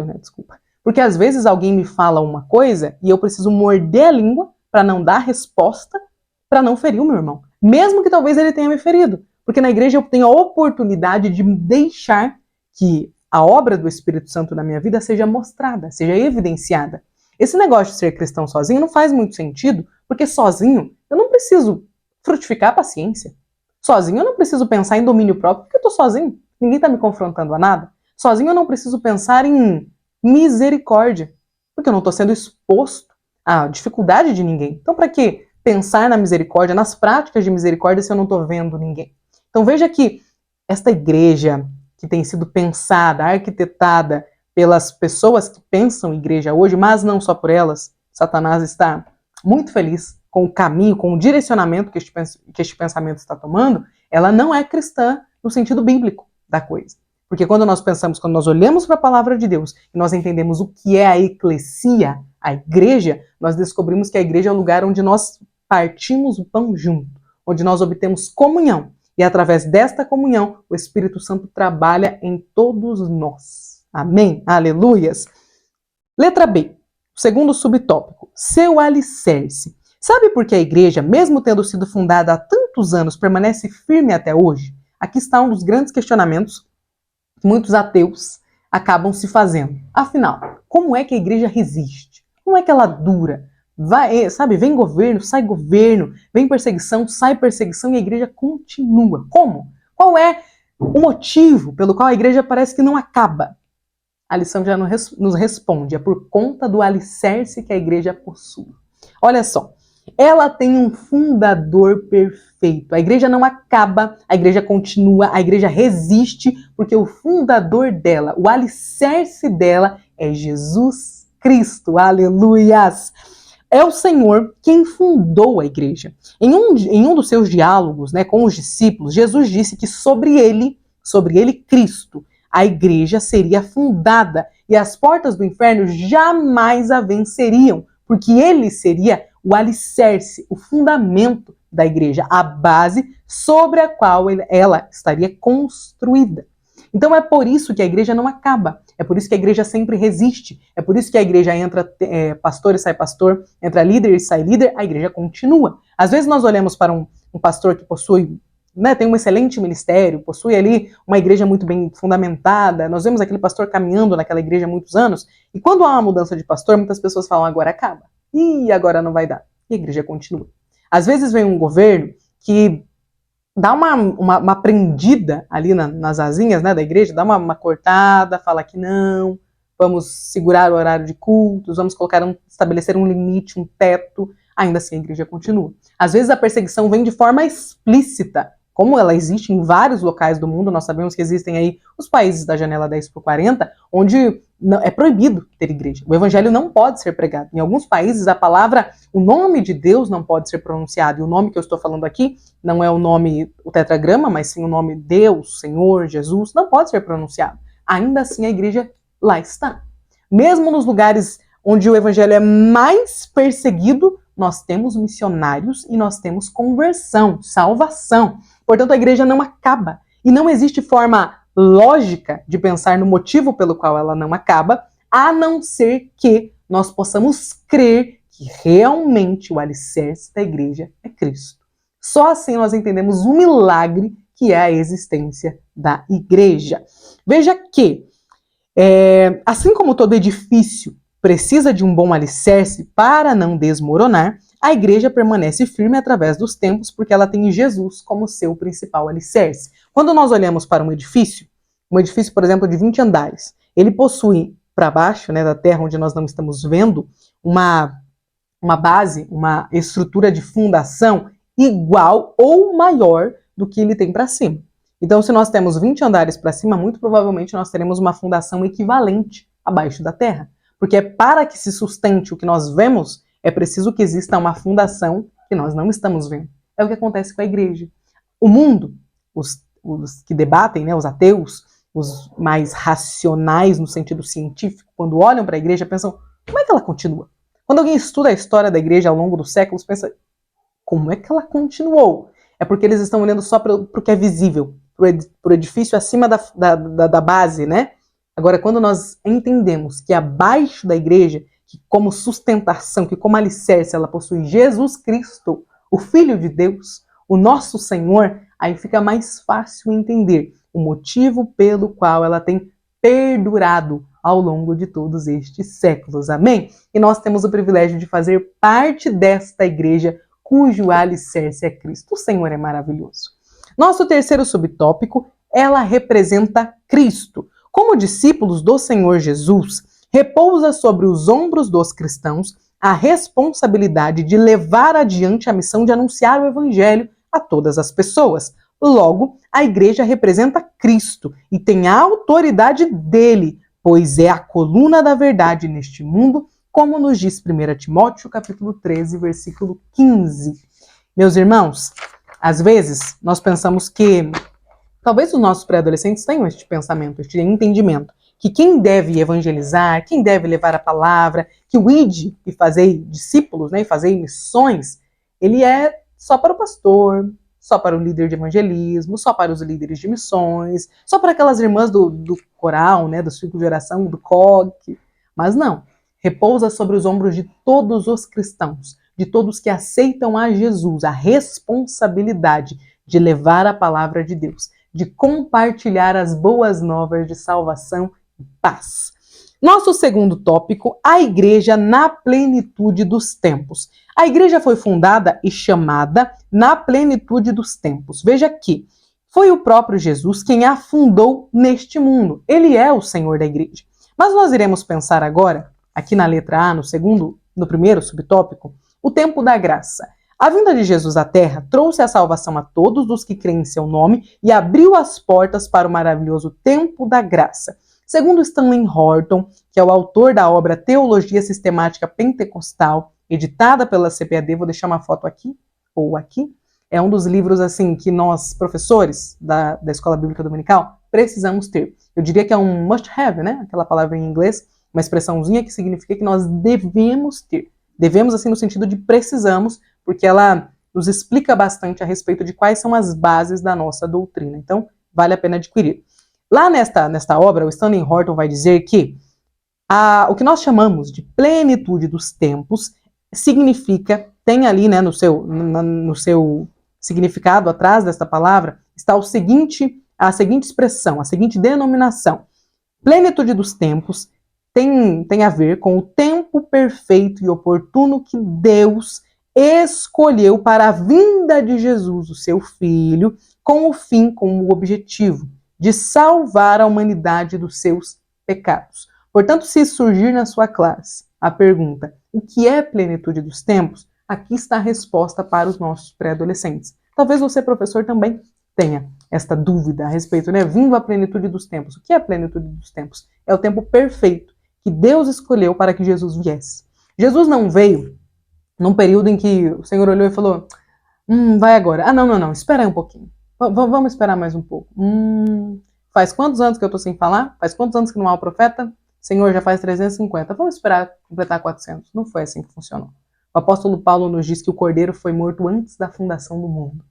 S1: né, desculpa. Porque às vezes alguém me fala uma coisa e eu preciso morder a língua para não dar resposta, para não ferir o meu irmão. Mesmo que talvez ele tenha me ferido. Porque na igreja eu tenho a oportunidade de deixar que a obra do Espírito Santo na minha vida seja mostrada, seja evidenciada. Esse negócio de ser cristão sozinho não faz muito sentido, porque sozinho eu não preciso frutificar a paciência. Sozinho eu não preciso pensar em domínio próprio, porque eu estou sozinho. Ninguém está me confrontando a nada. Sozinho eu não preciso pensar em misericórdia, porque eu não estou sendo exposto à dificuldade de ninguém. Então, para que pensar na misericórdia, nas práticas de misericórdia, se eu não estou vendo ninguém? Então veja que esta igreja que tem sido pensada, arquitetada pelas pessoas que pensam igreja hoje, mas não só por elas, Satanás está muito feliz com o caminho, com o direcionamento que este pensamento está tomando, ela não é cristã no sentido bíblico da coisa. Porque quando nós pensamos, quando nós olhamos para a palavra de Deus e nós entendemos o que é a eclesia, a igreja, nós descobrimos que a igreja é o lugar onde nós partimos o pão junto, onde nós obtemos comunhão. E através desta comunhão, o Espírito Santo trabalha em todos nós. Amém? Aleluias! Letra B, segundo subtópico, seu alicerce. Sabe por que a igreja, mesmo tendo sido fundada há tantos anos, permanece firme até hoje? Aqui está um dos grandes questionamentos que muitos ateus acabam se fazendo. Afinal, como é que a igreja resiste? Como é que ela dura? Vai, sabe, vem governo, vem perseguição, sai perseguição e a igreja continua. Como? Qual é o motivo pelo qual a igreja parece que não acaba? A lição já nos responde, é por conta do alicerce que a igreja possui. Olha só, ela tem um fundador perfeito. A igreja não acaba, a igreja continua, a igreja resiste, porque o fundador dela, o alicerce dela é Jesus Cristo. Aleluias! É o Senhor quem fundou a igreja. Em um dos seus diálogos, né, com os discípulos, Jesus disse que sobre ele, Cristo, a igreja seria fundada e as portas do inferno jamais a venceriam, porque ele seria o alicerce, o fundamento da igreja, a base sobre a qual ela estaria construída. Então é por isso que a igreja não acaba, é por isso que a igreja sempre resiste, é por isso que a igreja entra pastor e sai pastor, entra líder e sai líder, a igreja continua. Às vezes nós olhamos para um pastor que possui, né, tem um excelente ministério, possui ali uma igreja muito bem fundamentada, nós vemos aquele pastor caminhando naquela igreja há muitos anos, e quando há uma mudança de pastor, muitas pessoas falam, agora acaba. E agora não vai dar. E a igreja continua. Às vezes vem um governo que dá uma prendida ali nas asinhas, né, da igreja, dá uma cortada, fala que não, vamos segurar o horário de cultos, vamos estabelecer um limite, um teto, ainda assim a igreja continua. Às vezes a perseguição vem de forma explícita, como ela existe em vários locais do mundo, nós sabemos que existem aí os países da janela 10 por 40, onde é proibido ter igreja. O evangelho não pode ser pregado. Em alguns países, o nome de Deus não pode ser pronunciado. E o nome que eu estou falando aqui não é o tetragrama, mas sim o nome Deus, Senhor, Jesus, não pode ser pronunciado. Ainda assim, a igreja lá está. Mesmo nos lugares onde o evangelho é mais perseguido, nós temos missionários e nós temos conversão, salvação. Portanto, a igreja não acaba. E não existe forma lógica de pensar no motivo pelo qual ela não acaba, a não ser que nós possamos crer que realmente o alicerce da igreja é Cristo. Só assim nós entendemos o milagre que é a existência da igreja. Veja que, assim como todo edifício precisa de um bom alicerce para não desmoronar, a igreja permanece firme através dos tempos porque ela tem Jesus como seu principal alicerce. Quando nós olhamos para um edifício, por exemplo, de 20 andares, ele possui para baixo, né, da terra onde nós não estamos vendo, uma base, uma estrutura de fundação igual ou maior do que ele tem para cima. Então, se nós temos 20 andares para cima, muito provavelmente nós teremos uma fundação equivalente abaixo da terra. Porque para que se sustente o que nós vemos, é preciso que exista uma fundação que nós não estamos vendo. É o que acontece com a igreja. O mundo, os que debatem, né, os ateus, os mais racionais no sentido científico, quando olham para a igreja, pensam, como é que ela continua? Quando alguém estuda a história da igreja ao longo dos séculos, pensa, como é que ela continuou? É porque eles estão olhando só para o que é visível, para o edifício acima da base, né? Agora, quando nós entendemos que abaixo da igreja, que como sustentação, que como alicerce, ela possui Jesus Cristo, o Filho de Deus, o nosso Senhor, aí fica mais fácil entender o motivo pelo qual ela tem perdurado ao longo de todos estes séculos. Amém? E nós temos o privilégio de fazer parte desta igreja cujo alicerce é Cristo. O Senhor é maravilhoso. Nosso terceiro subtópico, ela representa Cristo. Como discípulos do Senhor Jesus, repousa sobre os ombros dos cristãos a responsabilidade de levar adiante a missão de anunciar o evangelho a todas as pessoas. Logo, a igreja representa Cristo e tem a autoridade dele, pois é a coluna da verdade neste mundo, como nos diz 1 Timóteo, capítulo 13, versículo 15. Meus irmãos, às vezes nós pensamos que, talvez os nossos pré-adolescentes tenham este pensamento, este entendimento, que quem deve evangelizar, quem deve levar a palavra, que o ide e fazer discípulos, né, e fazer missões, ele é só para o pastor, só para o líder de evangelismo, só para os líderes de missões, só para aquelas irmãs do coral, né, do círculo de oração, do COG. Mas não, repousa sobre os ombros de todos os cristãos, de todos que aceitam a Jesus, a responsabilidade de levar a palavra de Deus, de compartilhar as boas novas de salvação e paz. Nosso segundo tópico, a igreja na plenitude dos tempos. A igreja foi fundada e chamada na plenitude dos tempos. Veja que foi o próprio Jesus quem a fundou neste mundo. Ele é o Senhor da igreja. Mas nós iremos pensar agora, aqui na letra A, no primeiro subtópico, o tempo da graça. A vinda de Jesus à Terra trouxe a salvação a todos os que creem em seu nome e abriu as portas para o maravilhoso tempo da graça. Segundo Stanley Horton, que é o autor da obra Teologia Sistemática Pentecostal, editada pela CPAD, vou deixar uma foto aqui ou aqui, é um dos livros assim que nós, professores da Escola Bíblica Dominical, precisamos ter. Eu diria que é um must have, né? Aquela palavra em inglês, uma expressãozinha que significa que nós devemos ter. Devemos, assim, no sentido de precisamos, porque ela nos explica bastante a respeito de quais são as bases da nossa doutrina. Então, vale a pena adquirir. Lá nesta obra, o Stanley Horton vai dizer que o que nós chamamos de plenitude dos tempos significa, tem ali, né, no seu significado, atrás desta palavra, está a seguinte expressão, a seguinte denominação. Plenitude dos tempos tem a ver com o tempo perfeito e oportuno que Deus escolheu para a vinda de Jesus, o seu Filho, com o objetivo de salvar a humanidade dos seus pecados. Portanto, se surgir na sua classe a pergunta, o que é plenitude dos tempos? Aqui está a resposta para os nossos pré-adolescentes. Talvez você, professor, também tenha esta dúvida a respeito, né? Vindo a plenitude dos tempos. O que é a plenitude dos tempos? É o tempo perfeito que Deus escolheu para que Jesus viesse. Jesus não veio num período em que o Senhor olhou e falou, vai agora. Não, espera aí um pouquinho. Vamos esperar mais um pouco. Faz quantos anos que eu estou sem falar? Faz quantos anos que não há o profeta? Senhor, já faz 350. Vamos esperar completar 400. Não foi assim que funcionou. O apóstolo Paulo nos diz que o Cordeiro foi morto antes da fundação do mundo.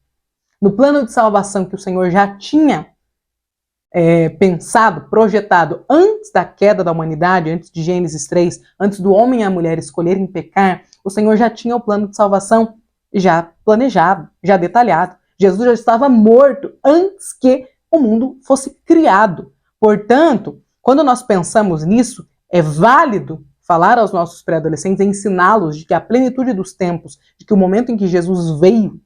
S1: No plano de salvação que o Senhor já tinha pensado, projetado antes da queda da humanidade, antes de Gênesis 3, antes do homem e a mulher escolherem pecar, o Senhor já tinha o plano de salvação já planejado, já detalhado. Jesus já estava morto antes que o mundo fosse criado. Portanto, quando nós pensamos nisso, é válido falar aos nossos pré-adolescentes, ensiná-los de que a plenitude dos tempos, de que o momento em que Jesus veio,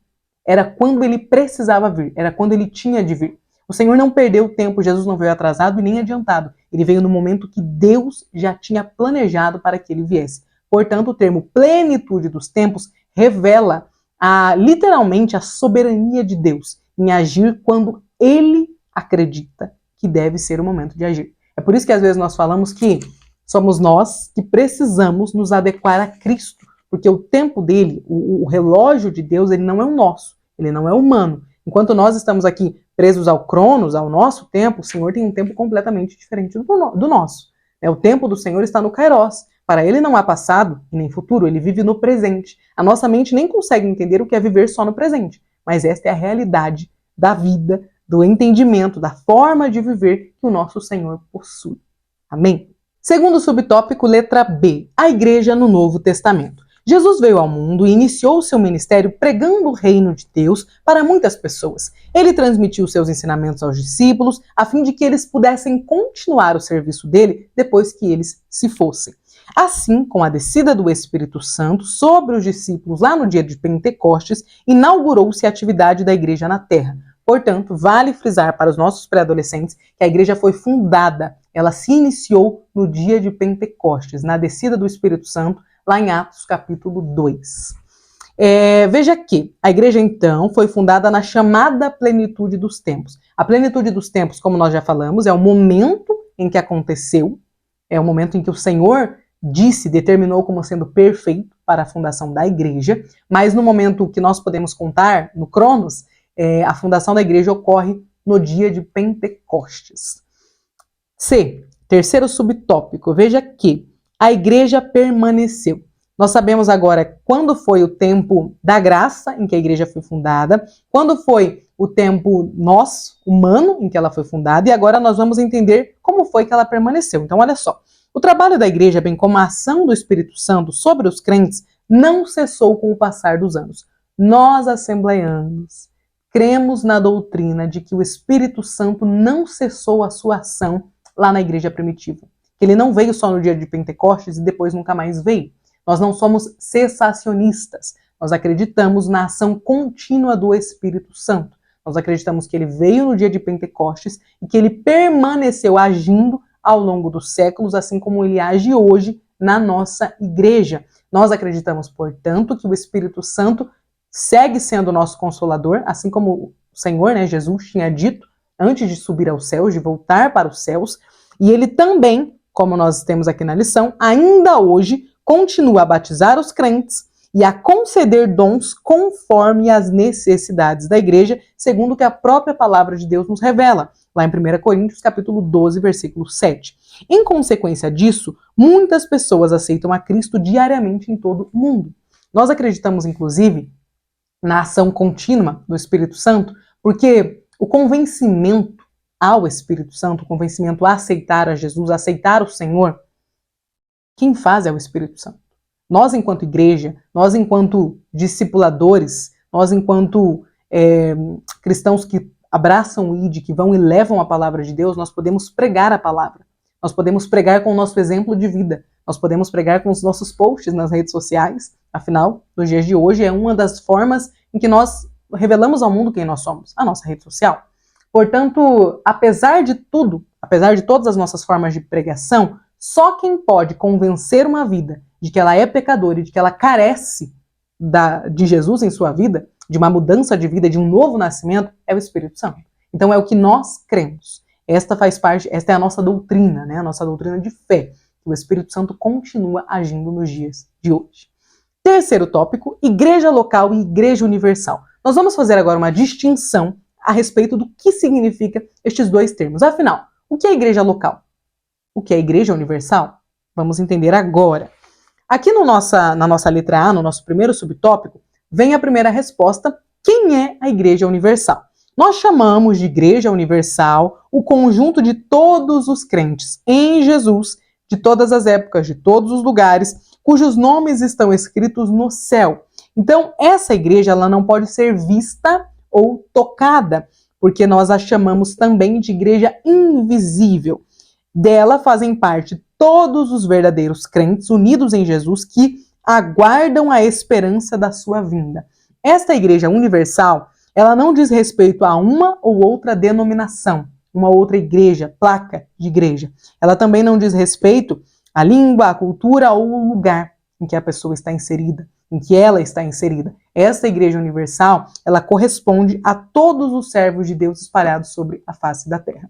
S1: era quando ele precisava vir, era quando ele tinha de vir. O Senhor não perdeu tempo, Jesus não veio atrasado e nem adiantado. Ele veio no momento que Deus já tinha planejado para que ele viesse. Portanto, o termo plenitude dos tempos revela literalmente a soberania de Deus em agir quando ele acredita que deve ser o momento de agir. É por isso que às vezes nós falamos que somos nós que precisamos nos adequar a Cristo, porque o tempo dele, o relógio de Deus, ele não é o nosso, ele não é humano. Enquanto nós estamos aqui presos ao Cronos, ao nosso tempo, o Senhor tem um tempo completamente diferente do nosso. O tempo do Senhor está no Kairos. Para ele não há passado e nem futuro, ele vive no presente. A nossa mente nem consegue entender o que é viver só no presente, mas esta é a realidade da vida, do entendimento, da forma de viver que o nosso Senhor possui. Amém? Segundo subtópico, letra B, a igreja no Novo Testamento. Jesus veio ao mundo e iniciou seu ministério pregando o reino de Deus para muitas pessoas. Ele transmitiu seus ensinamentos aos discípulos a fim de que eles pudessem continuar o serviço dele depois que eles se fossem. Assim, com a descida do Espírito Santo sobre os discípulos lá no dia de Pentecostes, inaugurou-se a atividade da igreja na terra. Portanto, vale frisar para os nossos pré-adolescentes que a igreja foi fundada, ela se iniciou no dia de Pentecostes, na descida do Espírito Santo, lá em Atos capítulo 2. Veja que a igreja, então, foi fundada na chamada plenitude dos tempos. A plenitude dos tempos, como nós já falamos, é o momento em que aconteceu, é o momento em que o Senhor determinou como sendo perfeito para a fundação da igreja, mas no momento que nós podemos contar, no Cronos, a fundação da igreja ocorre no dia de Pentecostes. C, terceiro subtópico, veja que a igreja permaneceu. Nós sabemos agora quando foi o tempo da graça em que a igreja foi fundada, quando foi o tempo nosso, humano, em que ela foi fundada, e agora nós vamos entender como foi que ela permaneceu. Então, olha só. O trabalho da igreja, bem como a ação do Espírito Santo sobre os crentes, não cessou com o passar dos anos. Nós, assembleianos, cremos na doutrina de que o Espírito Santo não cessou a sua ação lá na igreja primitiva. Que ele não veio só no dia de Pentecostes e depois nunca mais veio. Nós não somos cessacionistas. Nós acreditamos na ação contínua do Espírito Santo. Nós acreditamos que ele veio no dia de Pentecostes e que ele permaneceu agindo ao longo dos séculos, assim como ele age hoje na nossa igreja. Nós acreditamos, portanto, que o Espírito Santo segue sendo o nosso consolador, assim como o Senhor, né, Jesus, tinha dito antes de subir aos céus, de voltar para os céus, e ele também, como nós temos aqui na lição, ainda hoje continua a batizar os crentes e a conceder dons conforme as necessidades da igreja, segundo o que a própria palavra de Deus nos revela, lá em 1 Coríntios, capítulo 12, versículo 7. Em consequência disso, muitas pessoas aceitam a Cristo diariamente em todo o mundo. Nós acreditamos, inclusive, na ação contínua do Espírito Santo, porque o convencimento ao Espírito Santo, o convencimento a aceitar a Jesus, a aceitar o Senhor, quem faz é o Espírito Santo. Nós, enquanto igreja, nós, enquanto discipuladores, nós, enquanto cristãos que abraçam o ID, que vão e levam a palavra de Deus, nós podemos pregar a palavra. Nós podemos pregar com o nosso exemplo de vida. Nós podemos pregar com os nossos posts nas redes sociais. Afinal, nos dias de hoje, é uma das formas em que nós revelamos ao mundo quem nós somos, a nossa rede social. Portanto, apesar de tudo, apesar de todas as nossas formas de pregação, só quem pode convencer uma vida de que ela é pecadora e de que ela carece de Jesus em sua vida, de uma mudança de vida, de um novo nascimento, é o Espírito Santo. Então é o que nós cremos. Esta é a nossa doutrina, né? A nossa doutrina de fé. O Espírito Santo continua agindo nos dias de hoje. Terceiro tópico, igreja local e igreja universal. Nós vamos fazer agora uma distinção a respeito do que significa estes dois termos. Afinal, o que é igreja local? O que é igreja universal? Vamos entender agora. Aqui na nossa letra A, no nosso primeiro subtópico, vem a primeira resposta: quem é a igreja universal? Nós chamamos de igreja universal o conjunto de todos os crentes em Jesus, de todas as épocas, de todos os lugares, cujos nomes estão escritos no céu. Então, essa igreja ela não pode ser vista ou tocada, porque nós a chamamos também de igreja invisível. Dela fazem parte todos os verdadeiros crentes unidos em Jesus que aguardam a esperança da sua vinda. Esta igreja universal, ela não diz respeito a uma ou outra denominação, uma outra igreja, placa de igreja. Ela também não diz respeito à língua, à cultura ou ao lugar em que a pessoa está inserida, em que ela está inserida. Esta igreja universal, ela corresponde a todos os servos de Deus espalhados sobre a face da terra.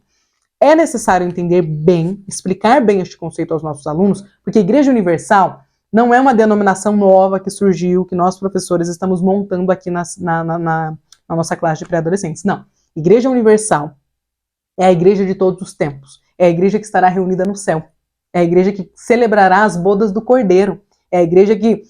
S1: É necessário entender bem, explicar bem este conceito aos nossos alunos, porque a igreja universal não é uma denominação nova que surgiu, que nós professores estamos montando aqui na nossa classe de pré-adolescentes. Não. Igreja universal é a igreja de todos os tempos. É a igreja que estará reunida no céu. É a igreja que celebrará as bodas do Cordeiro. É a igreja que,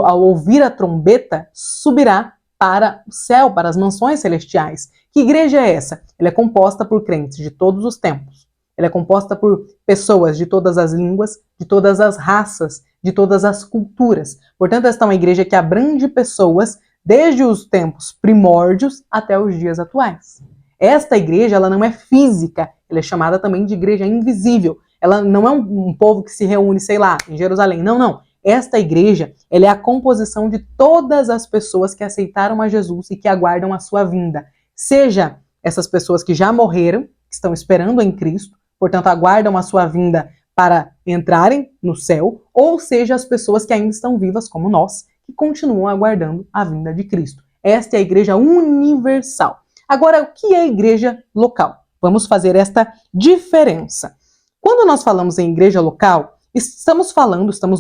S1: ao ouvir a trombeta, subirá para o céu, para as mansões celestiais. Que igreja é essa? Ela é composta por crentes de todos os tempos. Ela é composta por pessoas de todas as línguas, de todas as raças, de todas as culturas. Portanto, esta é uma igreja que abrange pessoas desde os tempos primórdios até os dias atuais. Esta igreja, ela não é física, ela é chamada também de igreja invisível. Ela não é um povo que se reúne, sei lá, em Jerusalém. Não, não. Esta igreja, ela é a composição de todas as pessoas que aceitaram a Jesus e que aguardam a sua vinda. Seja essas pessoas que já morreram, que estão esperando em Cristo, portanto aguardam a sua vinda para entrarem no céu, ou seja as pessoas que ainda estão vivas, como nós, que continuam aguardando a vinda de Cristo. Esta é a igreja universal. Agora, o que é a igreja local? Vamos fazer esta diferença. Quando nós falamos em igreja local, estamos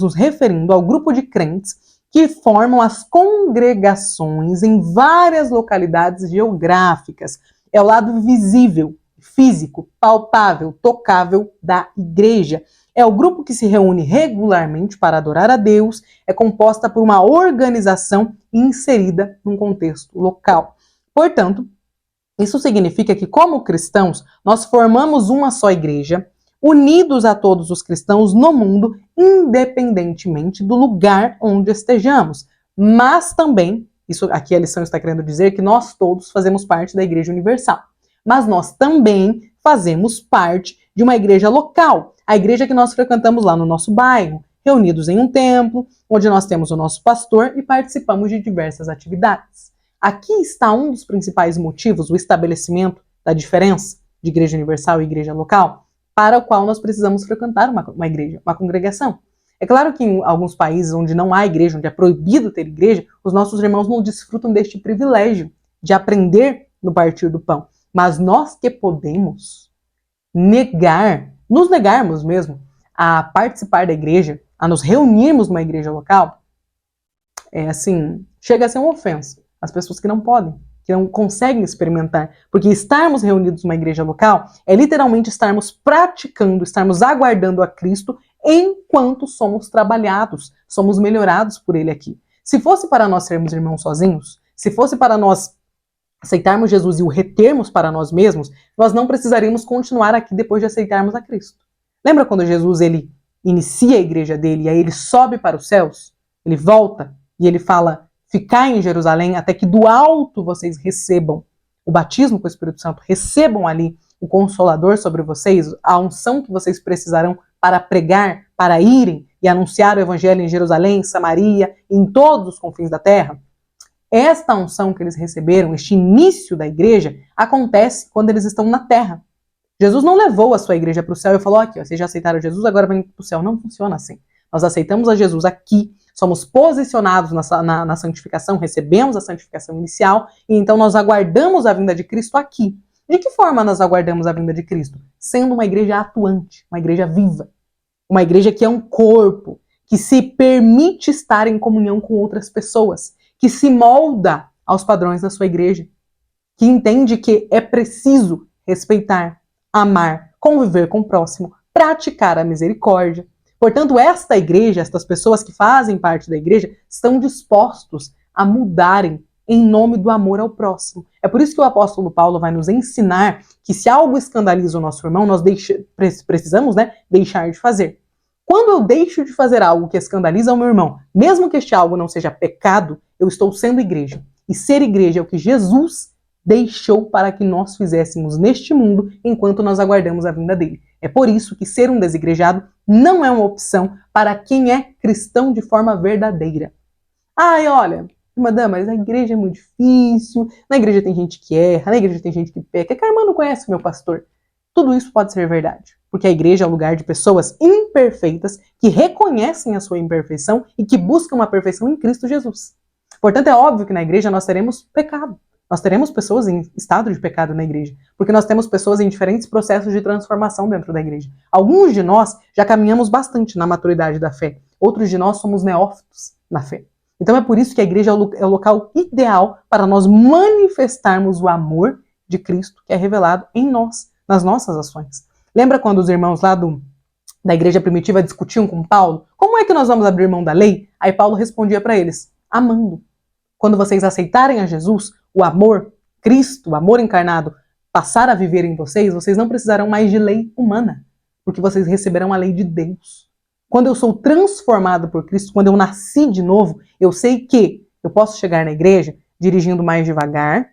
S1: nos referindo ao grupo de crentes que formam as congregações em várias localidades geográficas. É o lado visível, físico, palpável, tocável da igreja. É o grupo que se reúne regularmente para adorar a Deus, é composta por uma organização inserida num contexto local. Portanto, isso significa que, como cristãos, nós formamos uma só igreja, unidos a todos os cristãos no mundo, independentemente do lugar onde estejamos. Mas também, isso aqui a lição está querendo dizer que nós todos fazemos parte da Igreja Universal. Mas nós também fazemos parte de uma igreja local, a igreja que nós frequentamos lá no nosso bairro, reunidos em um templo, onde nós temos o nosso pastor e participamos de diversas atividades. Aqui está um dos principais motivos, o estabelecimento da diferença de Igreja Universal e Igreja Local. para o qual nós precisamos frequentar uma igreja, uma congregação. É claro que em alguns países onde não há igreja, onde é proibido ter igreja, os nossos irmãos não desfrutam deste privilégio de aprender no partir do pão. Mas nós que podemos nos negarmos mesmo a participar da igreja, a nos reunirmos numa igreja local, chega a ser uma ofensa. As pessoas que não podem, que não conseguem experimentar. Porque estarmos reunidos numa igreja local é literalmente estarmos praticando, estarmos aguardando a Cristo enquanto somos trabalhados, somos melhorados por Ele aqui. Se fosse para nós sermos irmãos sozinhos, se fosse para nós aceitarmos Jesus e o retermos para nós mesmos, nós não precisaríamos continuar aqui depois de aceitarmos a Cristo. Lembra quando Jesus ele inicia a igreja dele e aí ele sobe para os céus? Ele volta e ele fala: ficai em Jerusalém até que do alto vocês recebam o batismo com o Espírito Santo, recebam ali o Consolador sobre vocês, a unção que vocês precisarão para pregar, para irem e anunciar o Evangelho em Jerusalém, Samaria, em todos os confins da terra. Esta unção que eles receberam, este início da igreja, acontece quando eles estão na terra. Jesus não levou a sua igreja para o céu e falou: aqui, ó, vocês já aceitaram Jesus, agora vem para o céu. Não funciona assim. Nós aceitamos a Jesus aqui, somos posicionados na santificação, recebemos a santificação inicial, e então nós aguardamos a vinda de Cristo aqui. De que forma nós aguardamos a vinda de Cristo? Sendo uma igreja atuante, uma igreja viva, uma igreja que é um corpo, que se permite estar em comunhão com outras pessoas, que se molda aos padrões da sua igreja, que entende que é preciso respeitar, amar, conviver com o próximo, praticar a misericórdia. Portanto, esta igreja, estas pessoas que fazem parte da igreja, estão dispostos a mudarem em nome do amor ao próximo. É por isso que o apóstolo Paulo vai nos ensinar que se algo escandaliza o nosso irmão, nós precisamos deixar de fazer. Quando eu deixo de fazer algo que escandaliza o meu irmão, mesmo que este algo não seja pecado, eu estou sendo igreja. E ser igreja é o que Jesus deixou para que nós fizéssemos neste mundo enquanto nós aguardamos a vinda dele. É por isso que ser um desigrejado não é uma opção para quem é cristão de forma verdadeira. Ai, olha, madame, mas a igreja é muito difícil, na igreja tem gente que erra, na igreja tem gente que peca, que a irmã não conhece o meu pastor. Tudo isso pode ser verdade, porque a igreja é o lugar de pessoas imperfeitas que reconhecem a sua imperfeição e que buscam uma perfeição em Cristo Jesus. Portanto, é óbvio que na igreja nós teremos pecado. Nós teremos pessoas em estado de pecado na igreja, porque nós temos pessoas em diferentes processos de transformação dentro da igreja. Alguns de nós já caminhamos bastante na maturidade da fé, outros de nós somos neófitos na fé. Então é por isso que a igreja é o local ideal para nós manifestarmos o amor de Cristo que é revelado em nós, nas nossas ações. Lembra quando os irmãos lá da igreja primitiva discutiam com Paulo? Como é que nós vamos abrir mão da lei? Aí Paulo respondia para eles: amando. Quando vocês aceitarem a Jesus, o amor, Cristo, o amor encarnado, passar a viver em vocês, vocês não precisarão mais de lei humana, porque vocês receberão a lei de Deus. Quando eu sou transformado por Cristo, quando eu nasci de novo, eu sei que eu posso chegar na igreja dirigindo mais devagar,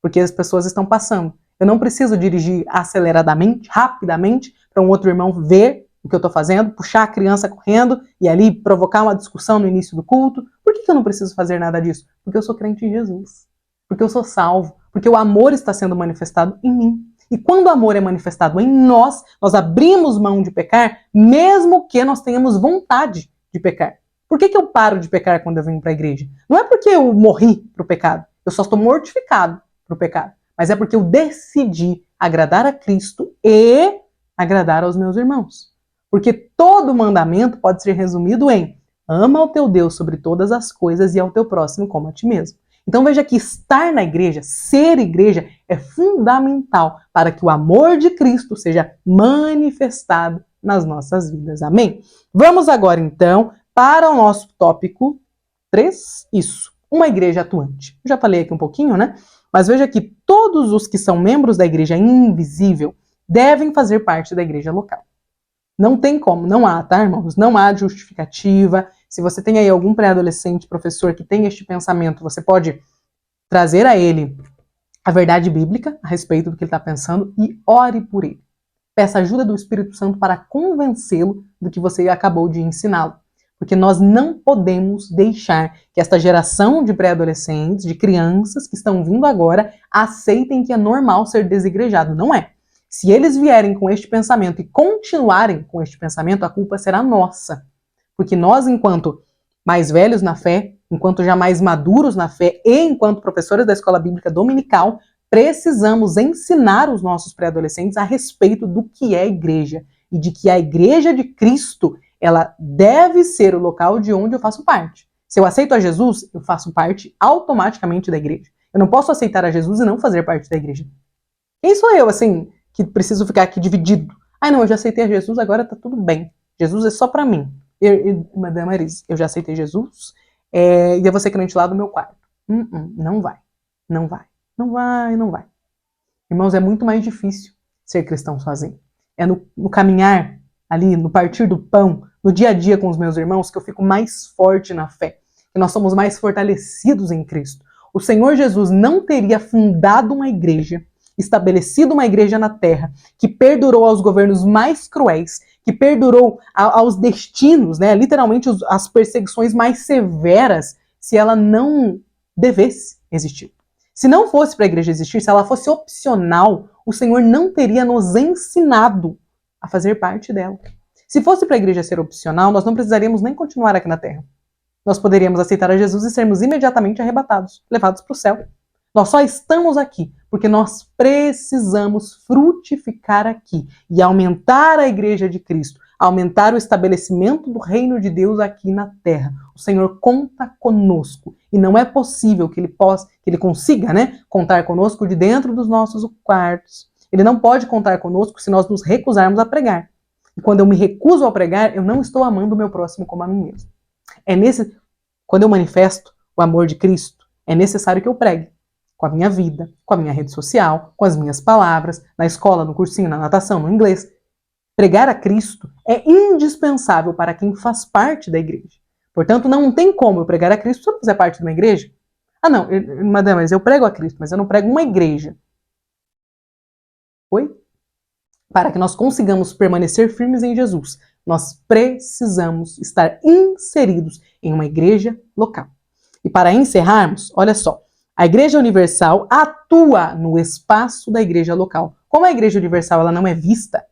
S1: porque as pessoas estão passando. Eu não preciso dirigir aceleradamente, rapidamente, para um outro irmão ver o que eu estou fazendo, puxar a criança correndo e ali provocar uma discussão no início do culto. Por que eu não preciso fazer nada disso? Porque eu sou crente em Jesus. Porque eu sou salvo. Porque o amor está sendo manifestado em mim. E quando o amor é manifestado em nós, nós abrimos mão de pecar, mesmo que nós tenhamos vontade de pecar. Por que eu paro de pecar quando eu venho para a igreja? Não é porque eu morri para o pecado. Eu só estou mortificado para o pecado. Mas é porque eu decidi agradar a Cristo e agradar aos meus irmãos. Porque todo mandamento pode ser resumido em: ama ao teu Deus sobre todas as coisas e ao teu próximo como a ti mesmo. Então veja que estar na igreja, ser igreja, é fundamental para que o amor de Cristo seja manifestado nas nossas vidas. Amém? Vamos agora então para o nosso tópico 3. Isso, uma igreja atuante. Eu já falei aqui um pouquinho, né? Mas veja que todos os que são membros da igreja invisível devem fazer parte da igreja local. Não tem como, não há, tá, irmãos? Não há justificativa. Se você tem aí algum pré-adolescente, professor que tem este pensamento, você pode trazer a ele a verdade bíblica a respeito do que ele está pensando e ore por ele. Peça ajuda do Espírito Santo para convencê-lo do que você acabou de ensiná-lo. Porque nós não podemos deixar que esta geração de pré-adolescentes, de crianças que estão vindo agora, aceitem que é normal ser desigrejado. Não é. Se eles vierem com este pensamento e continuarem com este pensamento, a culpa será nossa. Porque nós, enquanto mais velhos na fé, enquanto já mais maduros na fé e enquanto professores da escola bíblica dominical, precisamos ensinar os nossos pré-adolescentes a respeito do que é a igreja e de que a igreja de Cristo, ela deve ser o local de onde eu faço parte. Se eu aceito a Jesus, eu faço parte automaticamente da igreja. Eu não posso aceitar a Jesus e não fazer parte da igreja. Quem sou eu, assim, que preciso ficar aqui dividido? Ai, não, eu já aceitei a Jesus, agora tá tudo bem. Jesus é só pra mim. Madame Aris, eu já aceitei Jesus e eu vou ser crente lá do meu quarto. Não vai. Não vai. Não vai, não vai. Irmãos, é muito mais difícil ser cristão sozinho. É no caminhar ali, no partir do pão, no dia a dia com os meus irmãos, que eu fico mais forte na fé, que nós somos mais fortalecidos em Cristo. O Senhor Jesus não teria fundado uma igreja, estabelecido uma igreja na terra, que perdurou aos governos mais cruéis, que perdurou aos destinos, né, literalmente as perseguições mais severas, se ela não devesse existir. Se não fosse para a igreja existir, se ela fosse opcional, o Senhor não teria nos ensinado a fazer parte dela. Se fosse para a igreja ser opcional, nós não precisaríamos nem continuar aqui na terra. Nós poderíamos aceitar a Jesus e sermos imediatamente arrebatados, levados para o céu. Nós só estamos aqui porque nós precisamos frutificar aqui e aumentar a igreja de Cristo, aumentar o estabelecimento do reino de Deus aqui na terra. O Senhor conta conosco e não é possível que ele consiga, né, contar conosco de dentro dos nossos quartos. Ele não pode contar conosco se nós nos recusarmos a pregar. E quando eu me recuso a pregar, eu não estou amando o meu próximo como a mim mesmo. Quando eu manifesto o amor de Cristo, é necessário que eu pregue. Com a minha vida, com a minha rede social, com as minhas palavras, na escola, no cursinho, na natação, no inglês. Pregar a Cristo é indispensável para quem faz parte da igreja. Portanto, não tem como eu pregar a Cristo se eu não fizer parte de uma igreja. Ah, não, madame, mas eu prego a Cristo, mas eu não prego uma igreja. Oi? Para que nós consigamos permanecer firmes em Jesus, nós precisamos estar inseridos em uma igreja local. E para encerrarmos, olha só, a Igreja Universal atua no espaço da igreja local. Como a Igreja Universal ela não é vista,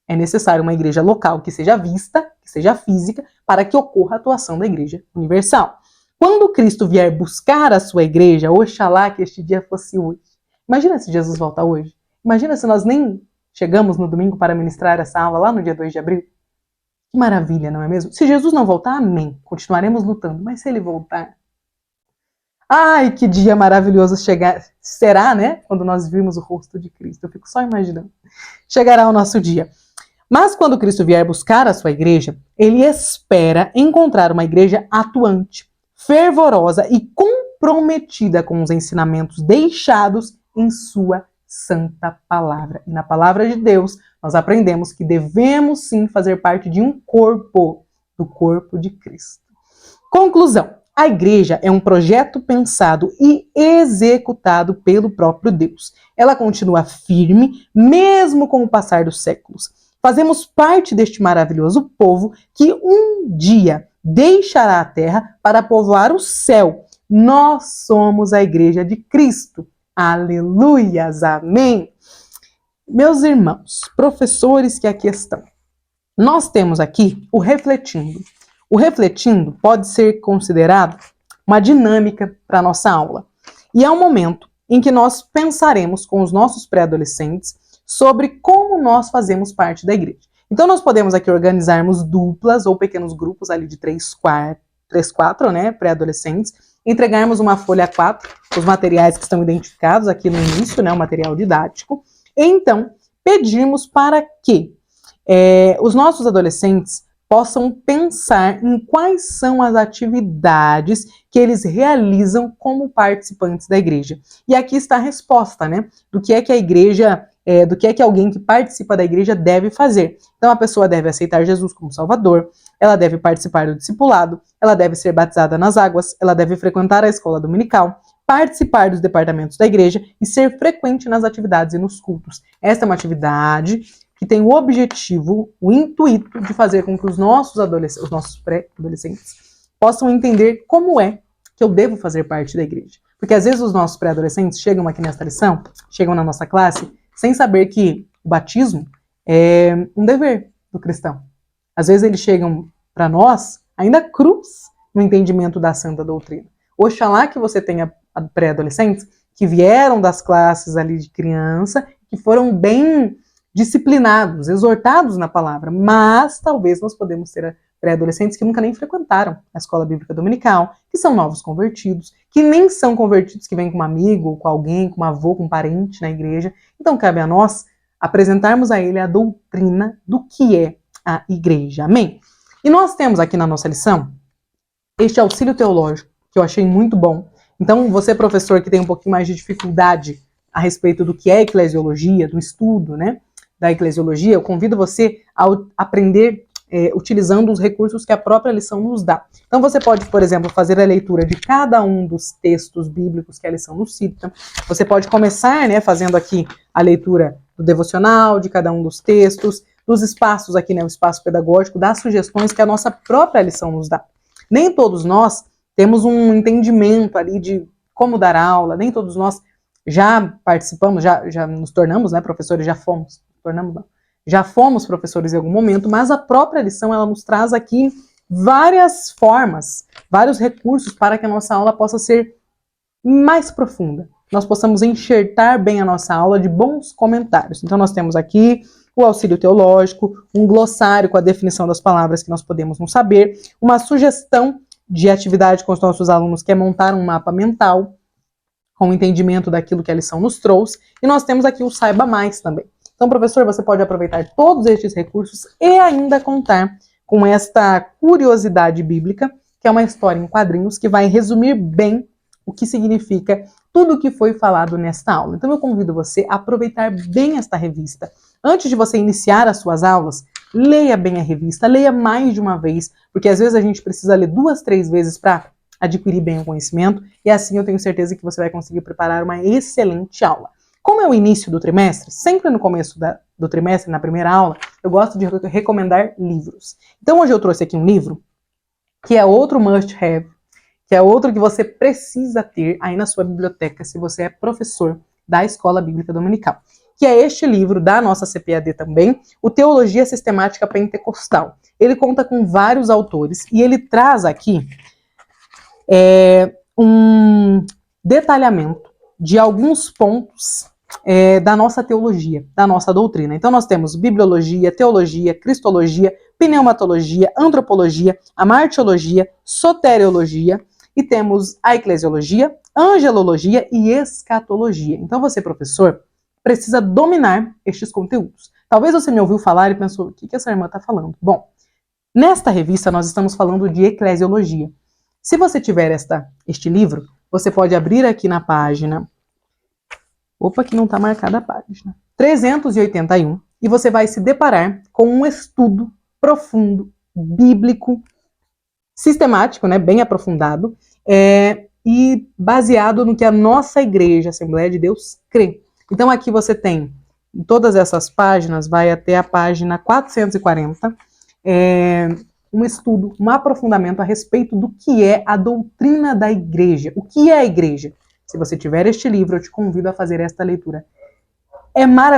S1: é necessário uma igreja local que seja vista, que seja física, para que ocorra a atuação da Igreja Universal. Quando Cristo vier buscar a sua igreja, oxalá que este dia fosse hoje. Imagina se Jesus volta hoje. Imagina se nós nem chegamos no domingo para ministrar essa aula lá no dia 2 de abril. Que maravilha, não é mesmo? Se Jesus não voltar, amém. Continuaremos lutando. Mas se ele voltar... Ai, que dia maravilhoso será, né? Quando nós virmos o rosto de Cristo. Eu fico só imaginando. Chegará o nosso dia. Mas quando Cristo vier buscar a sua igreja, ele espera encontrar uma igreja atuante, fervorosa e comprometida com os ensinamentos deixados em sua santa palavra. E na palavra de Deus, nós aprendemos que devemos sim fazer parte de um corpo, do corpo de Cristo. Conclusão. A igreja é um projeto pensado e executado pelo próprio Deus. Ela continua firme, mesmo com o passar dos séculos. Fazemos parte deste maravilhoso povo que um dia deixará a terra para povoar o céu. Nós somos a igreja de Cristo. Aleluias, amém. Meus irmãos, professores que aqui estão, nós temos aqui o refletindo. O refletindo pode ser considerado uma dinâmica para a nossa aula. E é um momento em que nós pensaremos com os nossos pré-adolescentes sobre como nós fazemos parte da igreja. Então nós podemos aqui organizarmos duplas ou pequenos grupos ali de 3, 4, né, pré-adolescentes, entregarmos uma folha A4, os materiais que estão identificados aqui no início, né, o material didático, e então pedirmos para que os nossos adolescentes possam pensar em quais são as atividades que eles realizam como participantes da igreja. E aqui está a resposta, né? Do que é que a igreja, do que é que alguém que participa da igreja deve fazer. Então a pessoa deve aceitar Jesus como Salvador, ela deve participar do discipulado, ela deve ser batizada nas águas, ela deve frequentar a escola dominical, participar dos departamentos da igreja e ser frequente nas atividades e nos cultos. Esta é uma atividade que tem o objetivo, o intuito de fazer com que os nossos pré-adolescentes possam entender como é que eu devo fazer parte da igreja. Porque às vezes os nossos pré-adolescentes chegam aqui nesta lição, chegam na nossa classe, sem saber que O batismo é um dever do cristão. Às vezes eles chegam para nós ainda crus no entendimento da santa doutrina. Oxalá que você tenha pré-adolescentes que vieram das classes ali de criança, que foram bem disciplinados, exortados na palavra, mas talvez nós podemos ter pré-adolescentes que nunca nem frequentaram a escola bíblica dominical, que são novos convertidos, que nem são convertidos, que vêm com um amigo, com alguém, com um avô, com um parente na igreja. Então cabe a nós apresentarmos a ele a doutrina do que é a igreja. Amém? E nós temos aqui na nossa lição este auxílio teológico, que eu achei muito bom. Então, você, professor, que tem um pouquinho mais de dificuldade a respeito do que é eclesiologia, do estudo, né, da eclesiologia, eu convido você a aprender utilizando os recursos que a própria lição nos dá. Então, você pode, por exemplo, fazer a leitura de cada um dos textos bíblicos que a lição nos cita. Você pode começar, né, fazendo aqui a leitura do devocional, de cada um dos textos, dos espaços aqui, né, o espaço pedagógico, das sugestões que a nossa própria lição nos dá. Nem todos nós temos um entendimento ali de como dar aula, nem todos nós já participamos, já nos tornamos, né, professores, já fomos professores em algum momento, mas a própria lição, ela nos traz aqui várias formas, vários recursos para que a nossa aula possa ser mais profunda. Nós possamos enxertar bem a nossa aula de bons comentários. Então nós temos aqui o auxílio teológico, um glossário com a definição das palavras que nós podemos não saber, uma sugestão de atividade com os nossos alunos, que é montar um mapa mental, com o entendimento daquilo que a lição nos trouxe, e nós temos aqui o Saiba Mais também. Então, professor, você pode aproveitar todos estes recursos e ainda contar com esta curiosidade bíblica, que é uma história em quadrinhos que vai resumir bem o que significa tudo o que foi falado nesta aula. Então, eu convido você a aproveitar bem esta revista. Antes de você iniciar as suas aulas, leia bem a revista, leia mais de uma vez, porque às vezes a gente precisa ler 2, 3 vezes para adquirir bem o conhecimento, e assim eu tenho certeza que você vai conseguir preparar uma excelente aula. Como é o início do trimestre, sempre no começo do trimestre, na primeira aula, eu gosto de recomendar livros. Então hoje eu trouxe aqui um livro, que é outro must have, que é outro que você precisa ter aí na sua biblioteca, se você é professor da Escola Bíblica Dominical, que é este livro da nossa CPAD também, o Teologia Sistemática Pentecostal. Ele conta com vários autores e ele traz aqui um detalhamento de alguns pontos da nossa teologia, da nossa doutrina. Então nós temos bibliologia, teologia, cristologia, pneumatologia, antropologia, a martiologia, soteriologia, e temos a eclesiologia, angelologia e escatologia. Então você, professor, precisa dominar estes conteúdos. Talvez você me ouviu falar e pensou, o que essa irmã está falando? Bom, nesta revista nós estamos falando de eclesiologia. Se você tiver este livro, você pode abrir aqui na página... Opa, que não está marcada a página. 381, e você vai se deparar com um estudo profundo, bíblico, sistemático, né, bem aprofundado, e baseado no que a nossa igreja, a Assembleia de Deus, crê. Então aqui você tem, em todas essas páginas, vai até a página 440, um estudo, um aprofundamento a respeito do que é a doutrina da igreja. O que é a igreja? Se você tiver este livro, eu te convido a fazer esta leitura.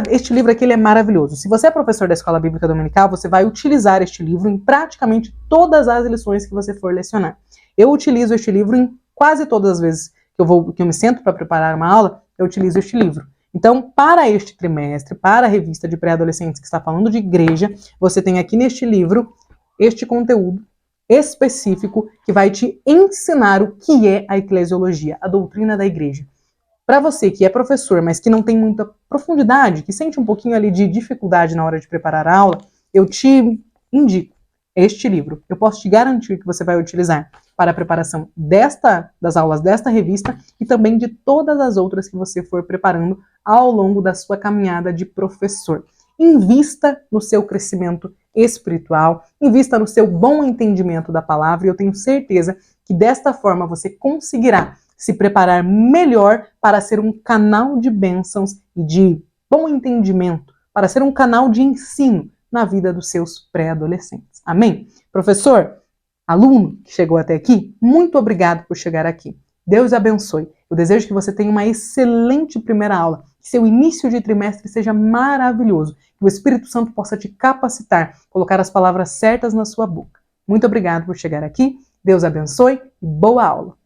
S1: Este livro aqui ele é maravilhoso. Se você é professor da Escola Bíblica Dominical, você vai utilizar este livro em praticamente todas as lições que você for lecionar. Eu utilizo este livro em quase todas as vezes que eu me sento para preparar uma aula, eu utilizo este livro. Então, para este trimestre, para a revista de pré-adolescentes que está falando de igreja, você tem aqui neste livro este conteúdo específico que vai te ensinar o que é a eclesiologia, a doutrina da igreja. Para você que é professor, mas que não tem muita profundidade, que sente um pouquinho ali de dificuldade na hora de preparar a aula, eu te indico este livro. Eu posso te garantir que você vai utilizar para a preparação das aulas desta revista e também de todas as outras que você for preparando ao longo da sua caminhada de professor. Invista no seu crescimento espiritual, invista no seu bom entendimento da palavra, e eu tenho certeza que desta forma você conseguirá se preparar melhor para ser um canal de bênçãos e de bom entendimento, para ser um canal de ensino na vida dos seus pré-adolescentes. Amém? Professor, aluno que chegou até aqui, muito obrigado por chegar aqui. Deus abençoe. Eu desejo que você tenha uma excelente primeira aula, Que seu início de trimestre seja maravilhoso. Que o Espírito Santo possa te capacitar, colocar as palavras certas na sua boca. Muito obrigado por chegar aqui. Deus abençoe e boa aula!